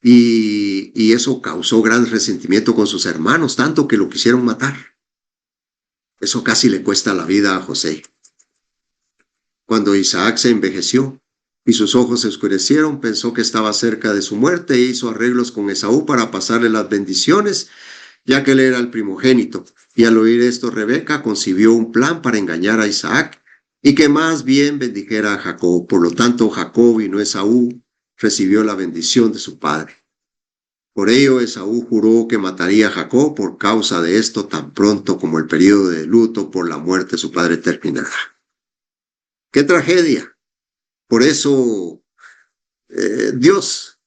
Y eso causó gran resentimiento con sus hermanos, tanto que lo quisieron matar. Eso casi le cuesta la vida a José. Cuando Isaac se envejeció y sus ojos se oscurecieron, pensó que estaba cerca de su muerte e hizo arreglos con Esaú para pasarle las bendiciones, ya que él era el primogénito. Y al oír esto, Rebeca concibió un plan para engañar a Isaac y que más bien bendijera a Jacob. Por lo tanto, Jacob y no Esaú recibió la bendición de su padre. Por ello, Esaú juró que mataría a Jacob por causa de esto tan pronto como el periodo de luto por la muerte de su padre terminara. ¡Qué tragedia! Por eso, Dios,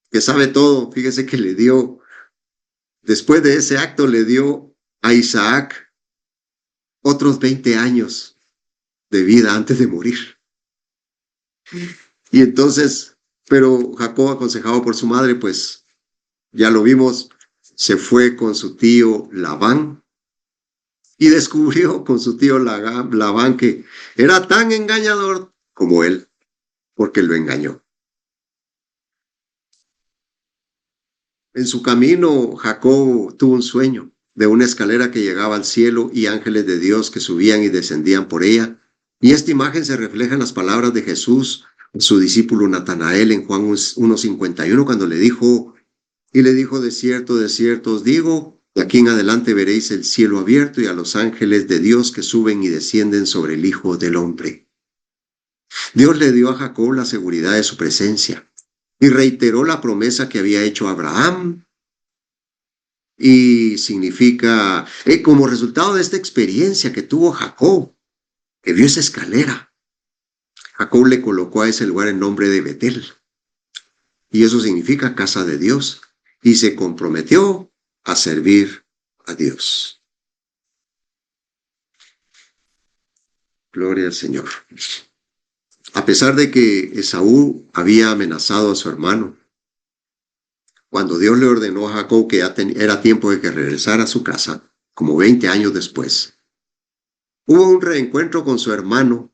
que sabe todo, fíjese que le dio, después de ese acto, le dio a Isaac otros 20 años de vida antes de morir. Y entonces, pero Jacob, aconsejado por su madre, pues ya lo vimos, se fue con su tío Labán y descubrió con su tío Labán que era tan engañador como él, porque lo engañó. En su camino, Jacob tuvo un sueño de una escalera que llegaba al cielo y ángeles de Dios que subían y descendían por ella. Y esta imagen se refleja en las palabras de Jesús, su discípulo Natanael, en Juan 1:51, cuando le dijo: Y le dijo, de cierto os digo, de aquí en adelante veréis el cielo abierto y a los ángeles de Dios que suben y descienden sobre el Hijo del Hombre. Dios le dio a Jacob la seguridad de su presencia y reiteró la promesa que había hecho a Abraham. Y significa, como resultado de esta experiencia que tuvo Jacob, que vio esa escalera, Jacob le colocó a ese lugar el nombre de Betel. Y eso significa casa de Dios. Y se comprometió a servir a Dios. Gloria al Señor. A pesar de que Esaú había amenazado a su hermano, cuando Dios le ordenó a Jacob que ya era tiempo de que regresara a su casa, como 20 años después, hubo un reencuentro con su hermano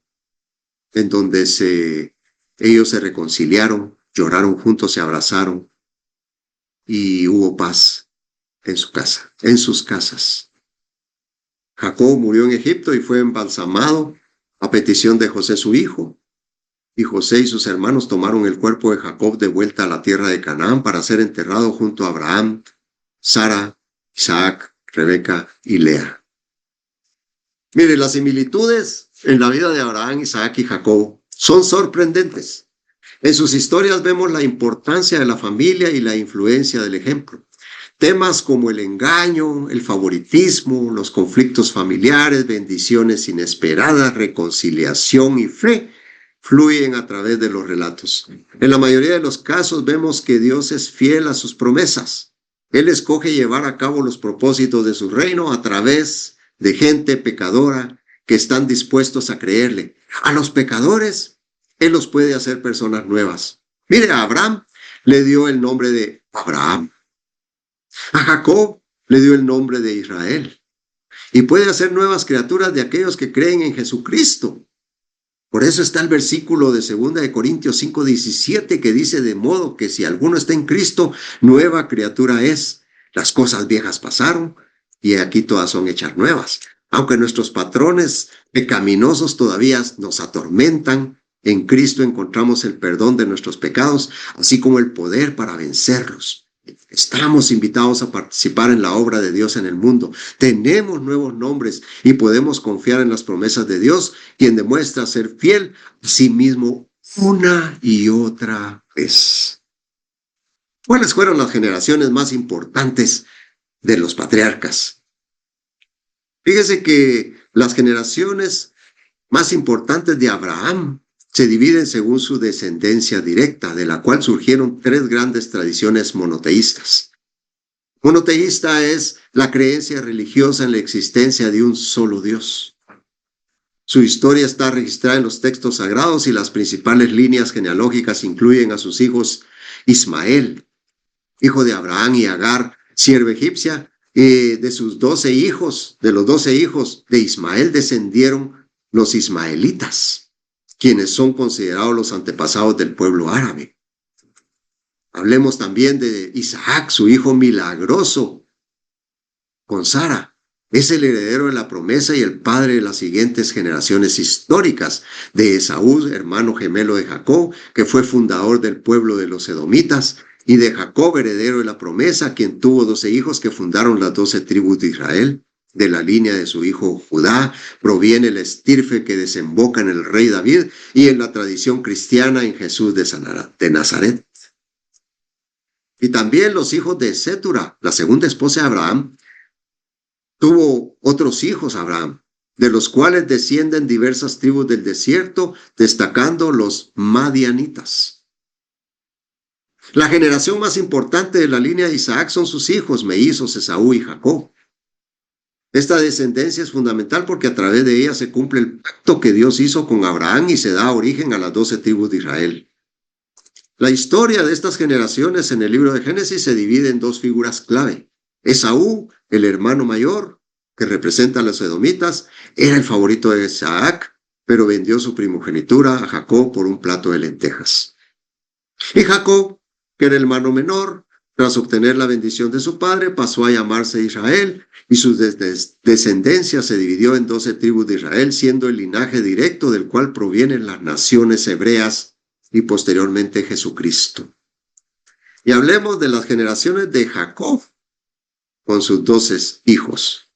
en donde ellos se reconciliaron, lloraron juntos, se abrazaron y hubo paz en su casa, en sus casas. Jacob murió en Egipto y fue embalsamado a petición de José su hijo. Y José y sus hermanos tomaron el cuerpo de Jacob de vuelta a la tierra de Canaán para ser enterrado junto a Abraham, Sara, Isaac, Rebeca y Lea. Mire, las similitudes en la vida de Abraham, Isaac y Jacob son sorprendentes. En sus historias vemos la importancia de la familia y la influencia del ejemplo. Temas como el engaño, el favoritismo, los conflictos familiares, bendiciones inesperadas, reconciliación y fe fluyen a través de los relatos. En la mayoría de los casos vemos que Dios es fiel a sus promesas. Él escoge llevar a cabo los propósitos de su reino a través de gente pecadora que están dispuestos a creerle. A los pecadores, Él los puede hacer personas nuevas. Mire, a Abraham le dio el nombre de Abraham. A Jacob le dio el nombre de Israel. Y puede hacer nuevas criaturas de aquellos que creen en Jesucristo. Por eso está el versículo de 2 Corintios 5:17 que dice, de modo que si alguno está en Cristo, nueva criatura es. Las cosas viejas pasaron y aquí todas son hechas nuevas. Aunque nuestros patrones pecaminosos todavía nos atormentan, en Cristo encontramos el perdón de nuestros pecados, así como el poder para vencerlos. Estamos invitados a participar en la obra de Dios en el mundo. Tenemos nuevos nombres y podemos confiar en las promesas de Dios, quien demuestra ser fiel a sí mismo una y otra vez. ¿Cuáles fueron las generaciones más importantes de los patriarcas? Fíjese que las generaciones más importantes de Abraham se dividen según su descendencia directa, de la cual surgieron 3 grandes tradiciones monoteístas. Monoteísta es la creencia religiosa en la existencia de un solo Dios. Su historia está registrada en los textos sagrados y las principales líneas genealógicas incluyen a sus hijos Ismael, hijo de Abraham y Agar, sierva egipcia, y de los 12 hijos de Ismael descendieron los ismaelitas, quienes son considerados los antepasados del pueblo árabe. Hablemos también de Isaac, su hijo milagroso, con Sara. Es el heredero de la promesa y el padre de las siguientes generaciones históricas de Esaú, hermano gemelo de Jacob, que fue fundador del pueblo de los edomitas, y de Jacob, heredero de la promesa, quien tuvo 12 hijos que fundaron las 12 tribus de Israel. De la línea de su hijo Judá proviene el estirpe que desemboca en el rey David y en la tradición cristiana en Jesús de Nazaret. Y también los hijos de Setura, la segunda esposa de Abraham, tuvo otros hijos Abraham, de los cuales descienden diversas tribus del desierto, destacando los madianitas. La generación más importante de la línea de Isaac son sus hijos mellizos Esaú y Jacob. Esta descendencia es fundamental porque a través de ella se cumple el pacto que Dios hizo con Abraham y se da origen a las 12 tribus de Israel. La historia de estas generaciones en el libro de Génesis se divide en 2 figuras clave. Esaú, el hermano mayor, que representa a los edomitas, era el favorito de Isaac, pero vendió su primogenitura a Jacob por un plato de lentejas. Y Jacob, que era el hermano menor, tras obtener la bendición de su padre, pasó a llamarse Israel, y su descendencia se dividió en 12 tribus de Israel, siendo el linaje directo del cual provienen las naciones hebreas y posteriormente Jesucristo. Y hablemos de las generaciones de Jacob con sus 12 hijos,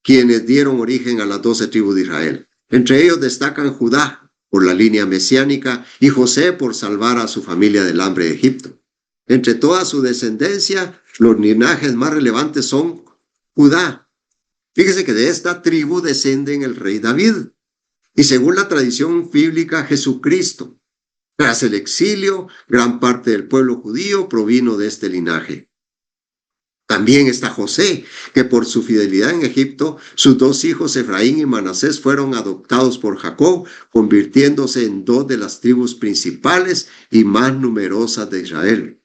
quienes dieron origen a las 12 tribus de Israel. Entre ellos destacan Judá por la línea mesiánica y José por salvar a su familia del hambre de Egipto. Entre toda su descendencia, los linajes más relevantes son Judá. Fíjese que de esta tribu descenden el rey David y según la tradición bíblica, Jesucristo. Tras el exilio, gran parte del pueblo judío provino de este linaje. También está José, que por su fidelidad en Egipto, sus 2 hijos, Efraín y Manasés, fueron adoptados por Jacob, convirtiéndose en 2 de las tribus principales y más numerosas de Israel.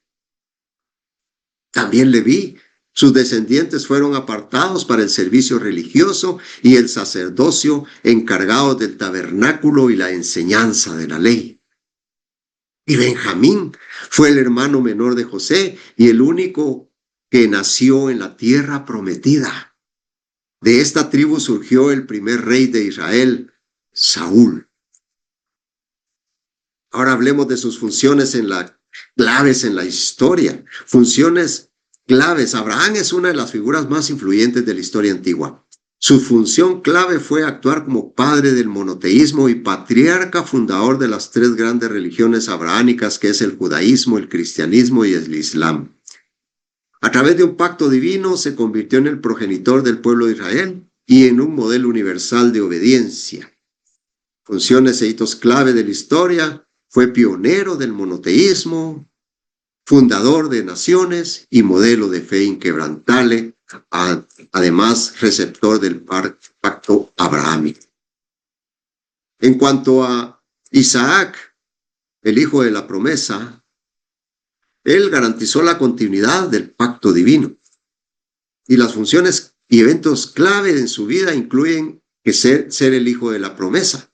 También Leví, sus descendientes fueron apartados para el servicio religioso y el sacerdocio, encargados del tabernáculo y la enseñanza de la ley. Y Benjamín fue el hermano menor de José y el único que nació en la tierra prometida. De esta tribu surgió el primer rey de Israel, Saúl. Ahora hablemos de sus funciones claves en la historia. Funciones claves. Abraham es una de las figuras más influyentes de la historia antigua. Su función clave fue actuar como padre del monoteísmo y patriarca fundador de las 3 grandes religiones abrahámicas, que es el judaísmo, el cristianismo y el islam. A través de un pacto divino se convirtió en el progenitor del pueblo de Israel y en un modelo universal de obediencia. Funciones e hitos clave de la historia: fue pionero del monoteísmo, fundador de naciones y modelo de fe inquebrantable, además receptor del pacto abrahámico. En cuanto a Isaac, el hijo de la promesa, él garantizó la continuidad del pacto divino. Y las funciones y eventos clave en su vida incluyen que ser el hijo de la promesa.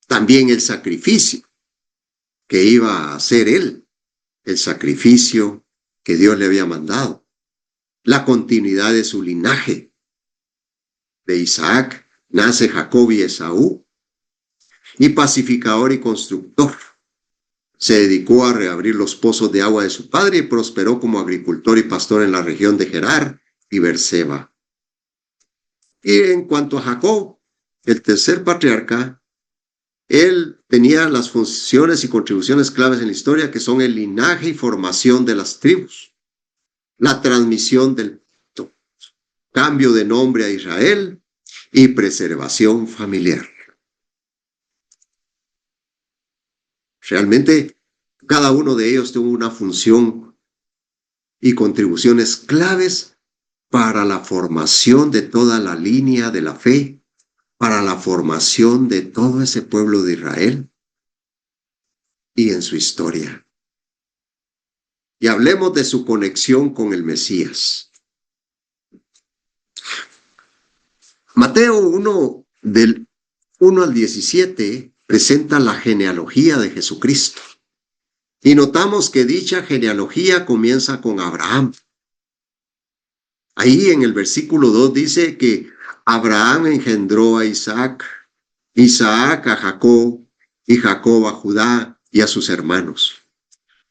También el sacrificio que iba a hacer él, el sacrificio que Dios le había mandado. La continuidad de su linaje. De Isaac nace Jacob y Esaú. Y pacificador y constructor. Se dedicó a reabrir los pozos de agua de su padre y prosperó como agricultor y pastor en la región de Gerar y Berseba. Y en cuanto a Jacob, el tercer patriarca, él tenía las funciones y contribuciones claves en la historia, que son el linaje y formación de las tribus, la transmisión del pacto, cambio de nombre a Israel y preservación familiar. Realmente, cada uno de ellos tuvo una función y contribuciones claves para la formación de toda la línea de la fe, para la formación de todo ese pueblo de Israel y en su historia. Y hablemos de su conexión con el Mesías. Mateo 1, del 1 al 17, presenta la genealogía de Jesucristo. Y notamos que dicha genealogía comienza con Abraham. Ahí en el versículo 2 dice que Abraham engendró a Isaac, Isaac a Jacob, y Jacob a Judá y a sus hermanos,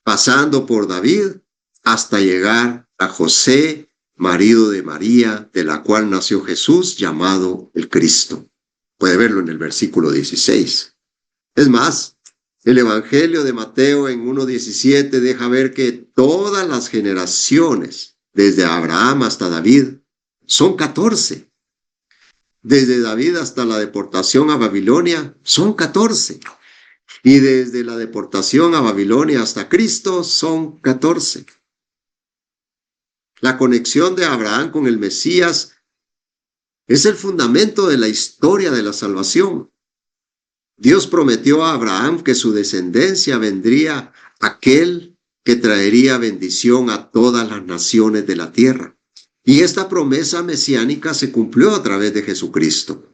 pasando por David hasta llegar a José, marido de María, de la cual nació Jesús, llamado el Cristo. Puede verlo en el versículo 16. Es más, el Evangelio de Mateo en 1:17 deja ver que todas las generaciones, desde Abraham hasta David, son 14. Desde David hasta la deportación a Babilonia, son 14. Y desde la deportación a Babilonia hasta Cristo, son 14. La conexión de Abraham con el Mesías es el fundamento de la historia de la salvación. Dios prometió a Abraham que su descendencia vendría aquel que traería bendición a todas las naciones de la tierra. Y esta promesa mesiánica se cumplió a través de Jesucristo.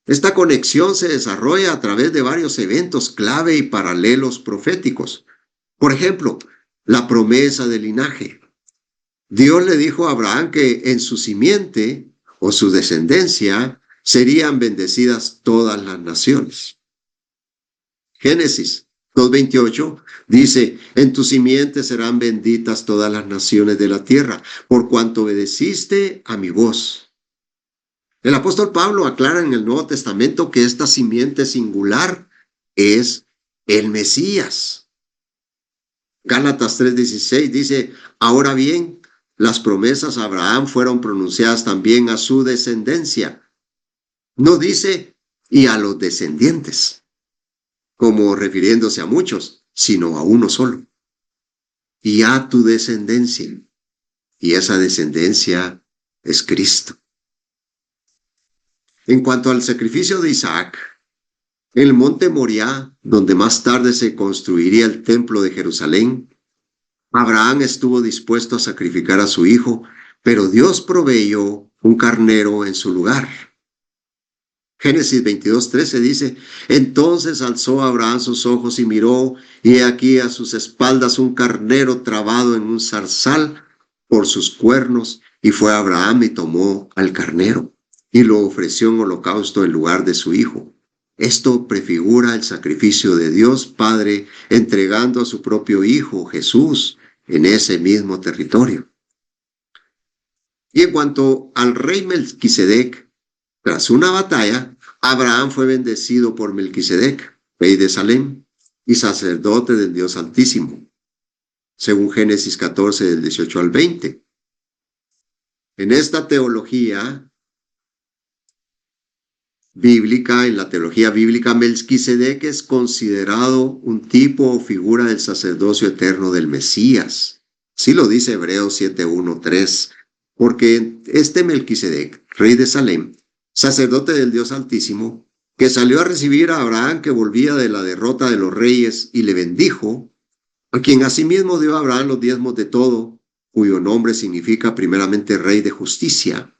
Esta conexión se desarrolla a través de varios eventos clave y paralelos proféticos. Por ejemplo, la promesa del linaje. Dios le dijo a Abraham que en su simiente o su descendencia serían bendecidas todas las naciones. Génesis 2:28 dice, en tu simiente serán benditas todas las naciones de la tierra, por cuanto obedeciste a mi voz. El apóstol Pablo aclara en el Nuevo Testamento que esta simiente singular es el Mesías. Gálatas 3:16 dice, ahora bien, las promesas a Abraham fueron pronunciadas también a su descendencia. No dice, y a los descendientes, como refiriéndose a muchos, sino a uno solo. Y a tu descendencia. Y esa descendencia es Cristo. En cuanto al sacrificio de Isaac, en el monte Moriah, donde más tarde se construiría el templo de Jerusalén, Abraham estuvo dispuesto a sacrificar a su hijo, pero Dios proveyó un carnero en su lugar. Génesis 22:13 dice, entonces alzó Abraham sus ojos y miró, y he aquí a sus espaldas un carnero trabado en un zarzal por sus cuernos, y fue Abraham y tomó al carnero, y lo ofreció en holocausto en lugar de su hijo. Esto prefigura el sacrificio de Dios Padre entregando a su propio Hijo Jesús en ese mismo territorio. Y en cuanto al rey Melquisedec, tras una batalla, Abraham fue bendecido por Melquisedec, rey de Salem y sacerdote del Dios Altísimo, según Génesis 14, del 18 al 20. En esta teología bíblica, en la teología bíblica, Melquisedec es considerado un tipo o figura del sacerdocio eterno del Mesías. Sí lo dice Hebreos 7:1-3, porque este Melquisedec, rey de Salem, sacerdote del Dios Altísimo, que salió a recibir a Abraham que volvía de la derrota de los reyes y le bendijo, a quien asimismo dio a Abraham los diezmos de todo, cuyo nombre significa primeramente rey de justicia,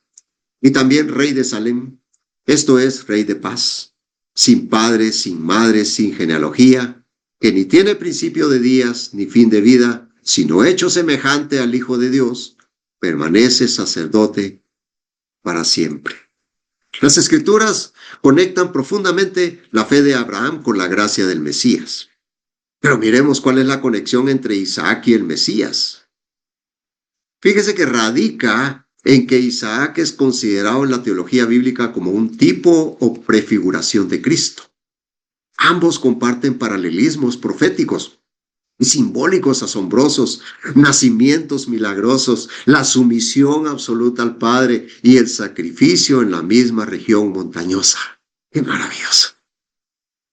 y también rey de Salem, esto es, rey de paz, sin padre, sin madre, sin genealogía, que ni tiene principio de días ni fin de vida, sino hecho semejante al Hijo de Dios, permanece sacerdote para siempre. Las Escrituras conectan profundamente la fe de Abraham con la gracia del Mesías. Pero miremos cuál es la conexión entre Isaac y el Mesías. Fíjese que radica en que Isaac es considerado en la teología bíblica como un tipo o prefiguración de Cristo. Ambos comparten paralelismos proféticos y simbólicos asombrosos, nacimientos milagrosos, la sumisión absoluta al Padre y el sacrificio en la misma región montañosa. ¡Qué maravilloso!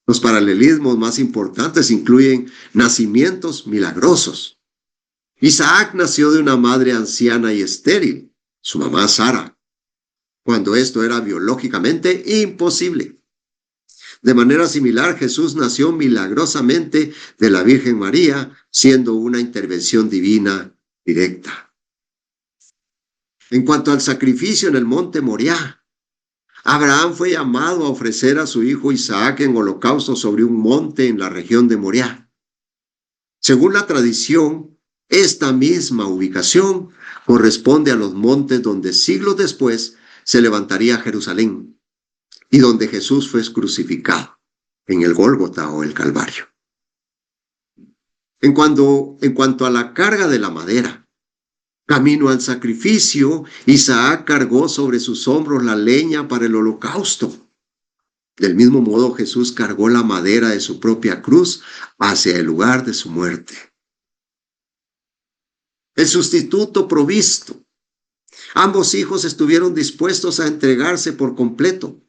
Los paralelismos más importantes incluyen nacimientos milagrosos. Isaac nació de una madre anciana y estéril, su mamá Sara, cuando esto era biológicamente imposible. De manera similar, Jesús nació milagrosamente de la Virgen María, siendo una intervención divina directa. En cuanto al sacrificio en el monte Moriah, Abraham fue llamado a ofrecer a su hijo Isaac en holocausto sobre un monte en la región de Moriah. Según la tradición, esta misma ubicación corresponde a los montes donde siglos después se levantaría Jerusalén y donde Jesús fue crucificado, en el Gólgota o el Calvario. En cuanto a la carga de la madera, camino al sacrificio, Isaac cargó sobre sus hombros la leña para el holocausto. Del mismo modo, Jesús cargó la madera de su propia cruz hacia el lugar de su muerte. El sustituto provisto. Ambos hijos estuvieron dispuestos a entregarse por completo.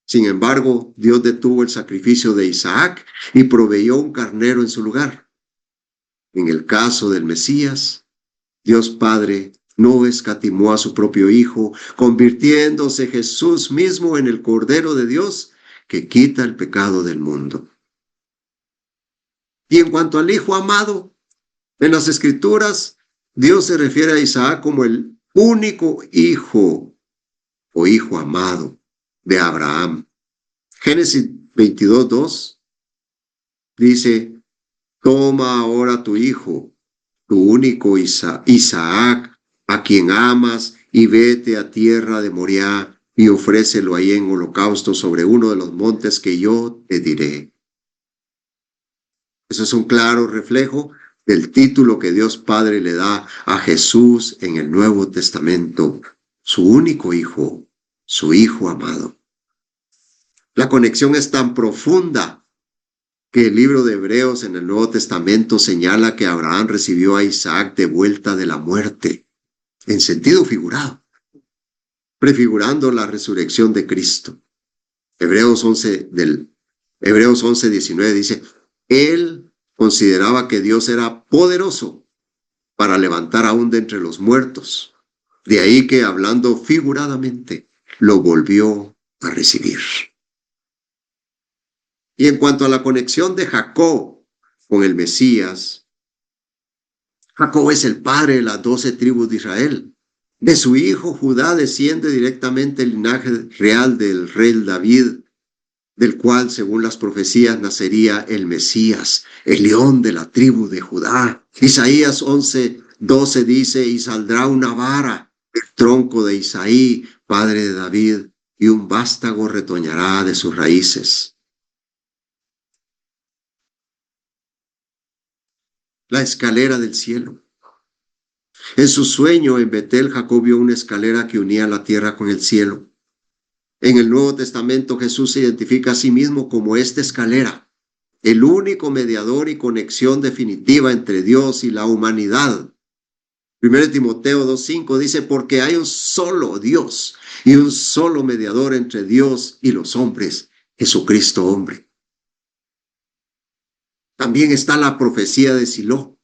Sin embargo, Dios detuvo el sacrificio de Isaac y proveyó un carnero en su lugar. En el caso del Mesías, Dios Padre no escatimó a su propio Hijo, convirtiéndose Jesús mismo en el Cordero de Dios que quita el pecado del mundo. Y en cuanto al Hijo amado, en las Escrituras, Dios se refiere a Isaac como el único hijo o hijo amado de Abraham. Génesis 22:2 dice, toma ahora tu hijo, tu único Isaac, a quien amas, y vete a tierra de Moriah y ofrécelo ahí en holocausto sobre uno de los montes que yo te diré. Eso es un claro reflejo del título que Dios Padre le da a Jesús en el Nuevo Testamento, su único hijo, su hijo amado. La conexión es tan profunda que el libro de Hebreos en el Nuevo Testamento señala que Abraham recibió a Isaac de vuelta de la muerte, en sentido figurado, prefigurando la resurrección de Cristo. Hebreos 11:19 dice, él consideraba que Dios era poderoso para levantar aún de entre los muertos. De ahí que, hablando figuradamente, lo volvió a recibir. Y en cuanto a la conexión de Jacob con el Mesías, Jacob es el padre de las 12 tribus de Israel. De su hijo Judá desciende directamente el linaje real del rey David, del cual, según las profecías, nacería el Mesías, el león de la tribu de Judá. Isaías 11:12 dice, y saldrá una vara del tronco de Isaí, padre de David, y un vástago retoñará de sus raíces. La escalera del cielo. En su sueño en Betel, Jacob vio una escalera que unía la tierra con el cielo. En el Nuevo Testamento, Jesús se identifica a sí mismo como esta escalera, el único mediador y conexión definitiva entre Dios y la humanidad. 1 Timoteo 2:5 dice, porque hay un solo Dios y un solo mediador entre Dios y los hombres, Jesucristo hombre. También está la profecía de Silo.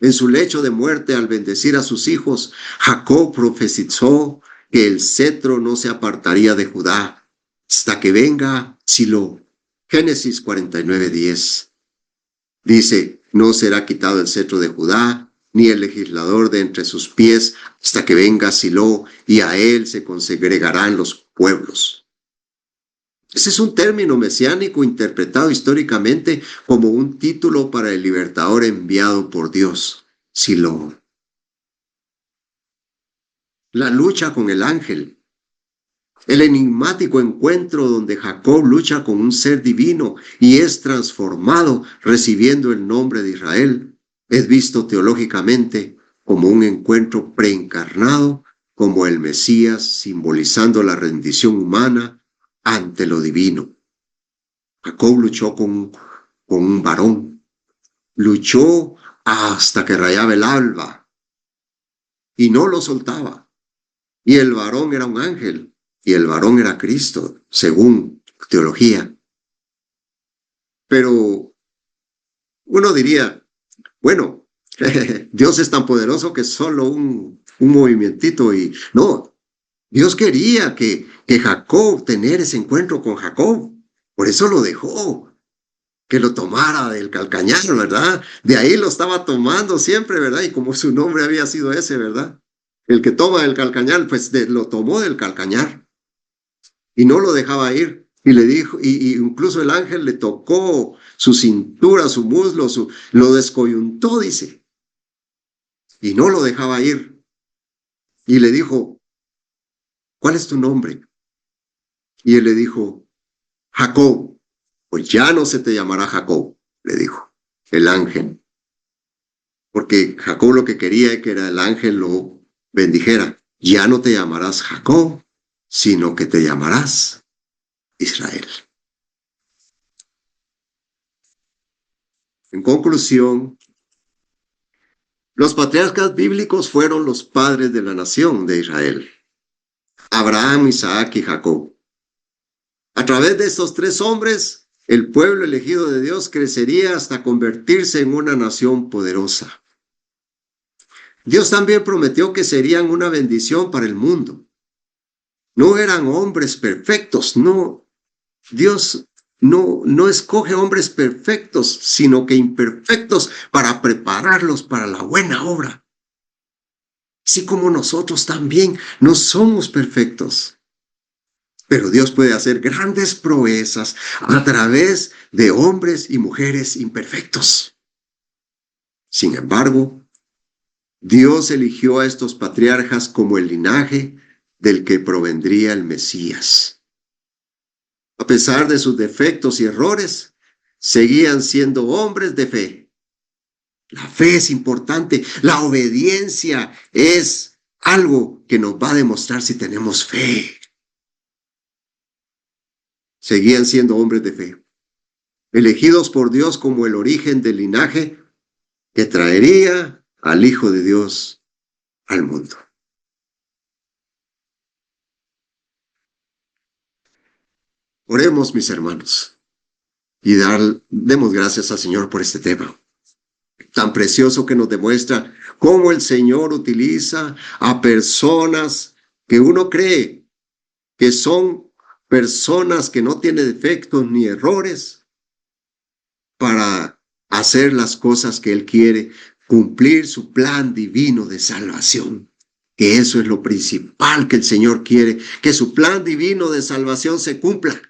En su lecho de muerte, al bendecir a sus hijos, Jacob profetizó que el cetro no se apartaría de Judá hasta que venga Silo. Génesis 49:10. Dice, no será quitado el cetro de Judá, ni el legislador de entre sus pies, hasta que venga Silo, y a él se congregarán los pueblos. Ese es un término mesiánico interpretado históricamente como un título para el libertador enviado por Dios, Silo. La lucha con el ángel. El enigmático encuentro donde Jacob lucha con un ser divino y es transformado recibiendo el nombre de Israel, es visto teológicamente como un encuentro preencarnado, como el Mesías simbolizando la rendición humana ante lo divino. Jacob luchó con un varón, luchó hasta que rayaba el alba y no lo soltaba. Y el varón era un ángel y el varón era Cristo, según teología. Pero uno diría, bueno, Dios es tan poderoso que es solo un movimientito y no. Dios quería que Jacob tener ese encuentro con Jacob. Por eso lo dejó, que lo tomara del calcañar, ¿verdad? De ahí lo estaba tomando siempre, ¿verdad? Y como su nombre había sido ese, ¿verdad? El que toma el calcañar, pues lo tomó del calcañar. Y no lo dejaba ir. Y le dijo, y incluso el ángel le tocó su cintura, su muslo, lo descoyuntó, dice. Y no lo dejaba ir. Y le dijo, ¿cuál es tu nombre? Y él le dijo, Jacob. Pues ya no se te llamará Jacob, le dijo el ángel. Porque Jacob lo que quería es que el ángel lo bendijera. Ya no te llamarás Jacob, sino que te llamarás Israel. En conclusión, los patriarcas bíblicos fueron los padres de la nación de Israel. Abraham, Isaac y Jacob. A través de estos tres hombres, el pueblo elegido de Dios crecería hasta convertirse en una nación poderosa. Dios también prometió que serían una bendición para el mundo. No eran hombres perfectos, no. Dios no escoge hombres perfectos, sino que imperfectos para prepararlos para la buena obra. Así como nosotros también no somos perfectos. Pero Dios puede hacer grandes proezas a través de hombres y mujeres imperfectos. Sin embargo, Dios eligió a estos patriarcas como el linaje del que provendría el Mesías. A pesar de sus defectos y errores, seguían siendo hombres de fe. La fe es importante, la obediencia es algo que nos va a demostrar si tenemos fe. Seguían siendo hombres de fe, elegidos por Dios como el origen del linaje que traería al Hijo de Dios al mundo. Oremos, mis hermanos, y demos gracias al Señor por este tema tan precioso que nos demuestra cómo el Señor utiliza a personas que uno cree que son personas que no tienen defectos ni errores para hacer las cosas que Él quiere, cumplir su plan divino de salvación. Que eso es lo principal que el Señor quiere, que su plan divino de salvación se cumpla.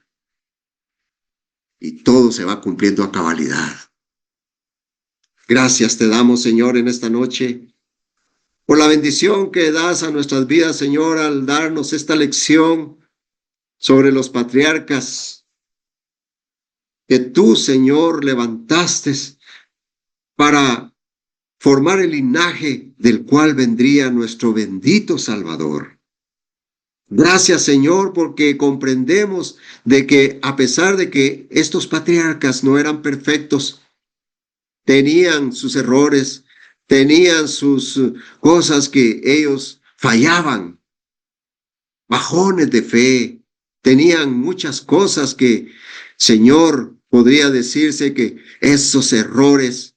Y todo se va cumpliendo a cabalidad. Gracias te damos, Señor, en esta noche, por la bendición que das a nuestras vidas, Señor, al darnos esta lección sobre los patriarcas que tú, Señor, levantaste para formar el linaje del cual vendría nuestro bendito Salvador. Gracias, Señor, porque comprendemos de que a pesar de que estos patriarcas no eran perfectos, tenían sus errores, tenían sus cosas que ellos fallaban, bajones de fe, tenían muchas cosas que, Señor, podría decirse que esos errores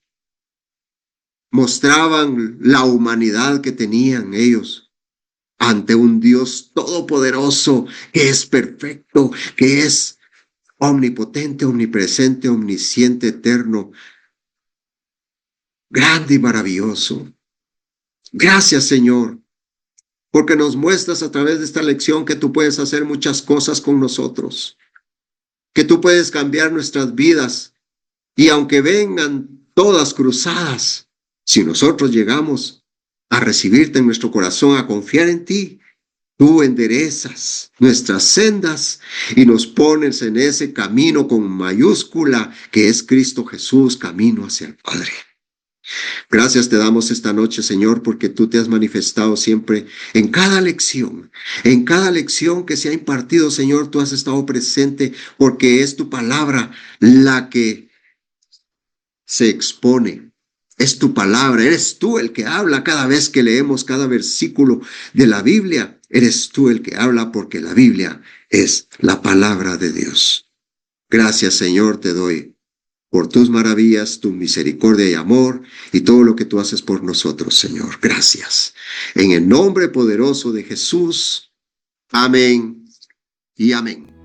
mostraban la humanidad que tenían ellos ante un Dios todopoderoso, que es perfecto, que es omnipotente, omnipresente, omnisciente, eterno, grande y maravilloso. Gracias, Señor, porque nos muestras a través de esta lección que tú puedes hacer muchas cosas con nosotros, que tú puedes cambiar nuestras vidas, y aunque vengan todas cruzadas, si nosotros llegamos a recibirte en nuestro corazón, a confiar en ti, tú enderezas nuestras sendas y nos pones en ese camino con mayúscula que es Cristo Jesús, camino hacia el Padre. Gracias te damos esta noche, Señor, porque tú te has manifestado siempre en cada lección que se ha impartido, Señor, tú has estado presente porque es tu palabra la que se expone. Es tu palabra, eres tú el que habla cada vez que leemos cada versículo de la Biblia. Eres tú el que habla porque la Biblia es la palabra de Dios. Gracias, Señor, te doy por tus maravillas, tu misericordia y amor y todo lo que tú haces por nosotros, Señor. Gracias. En el nombre poderoso de Jesús. Amén y amén.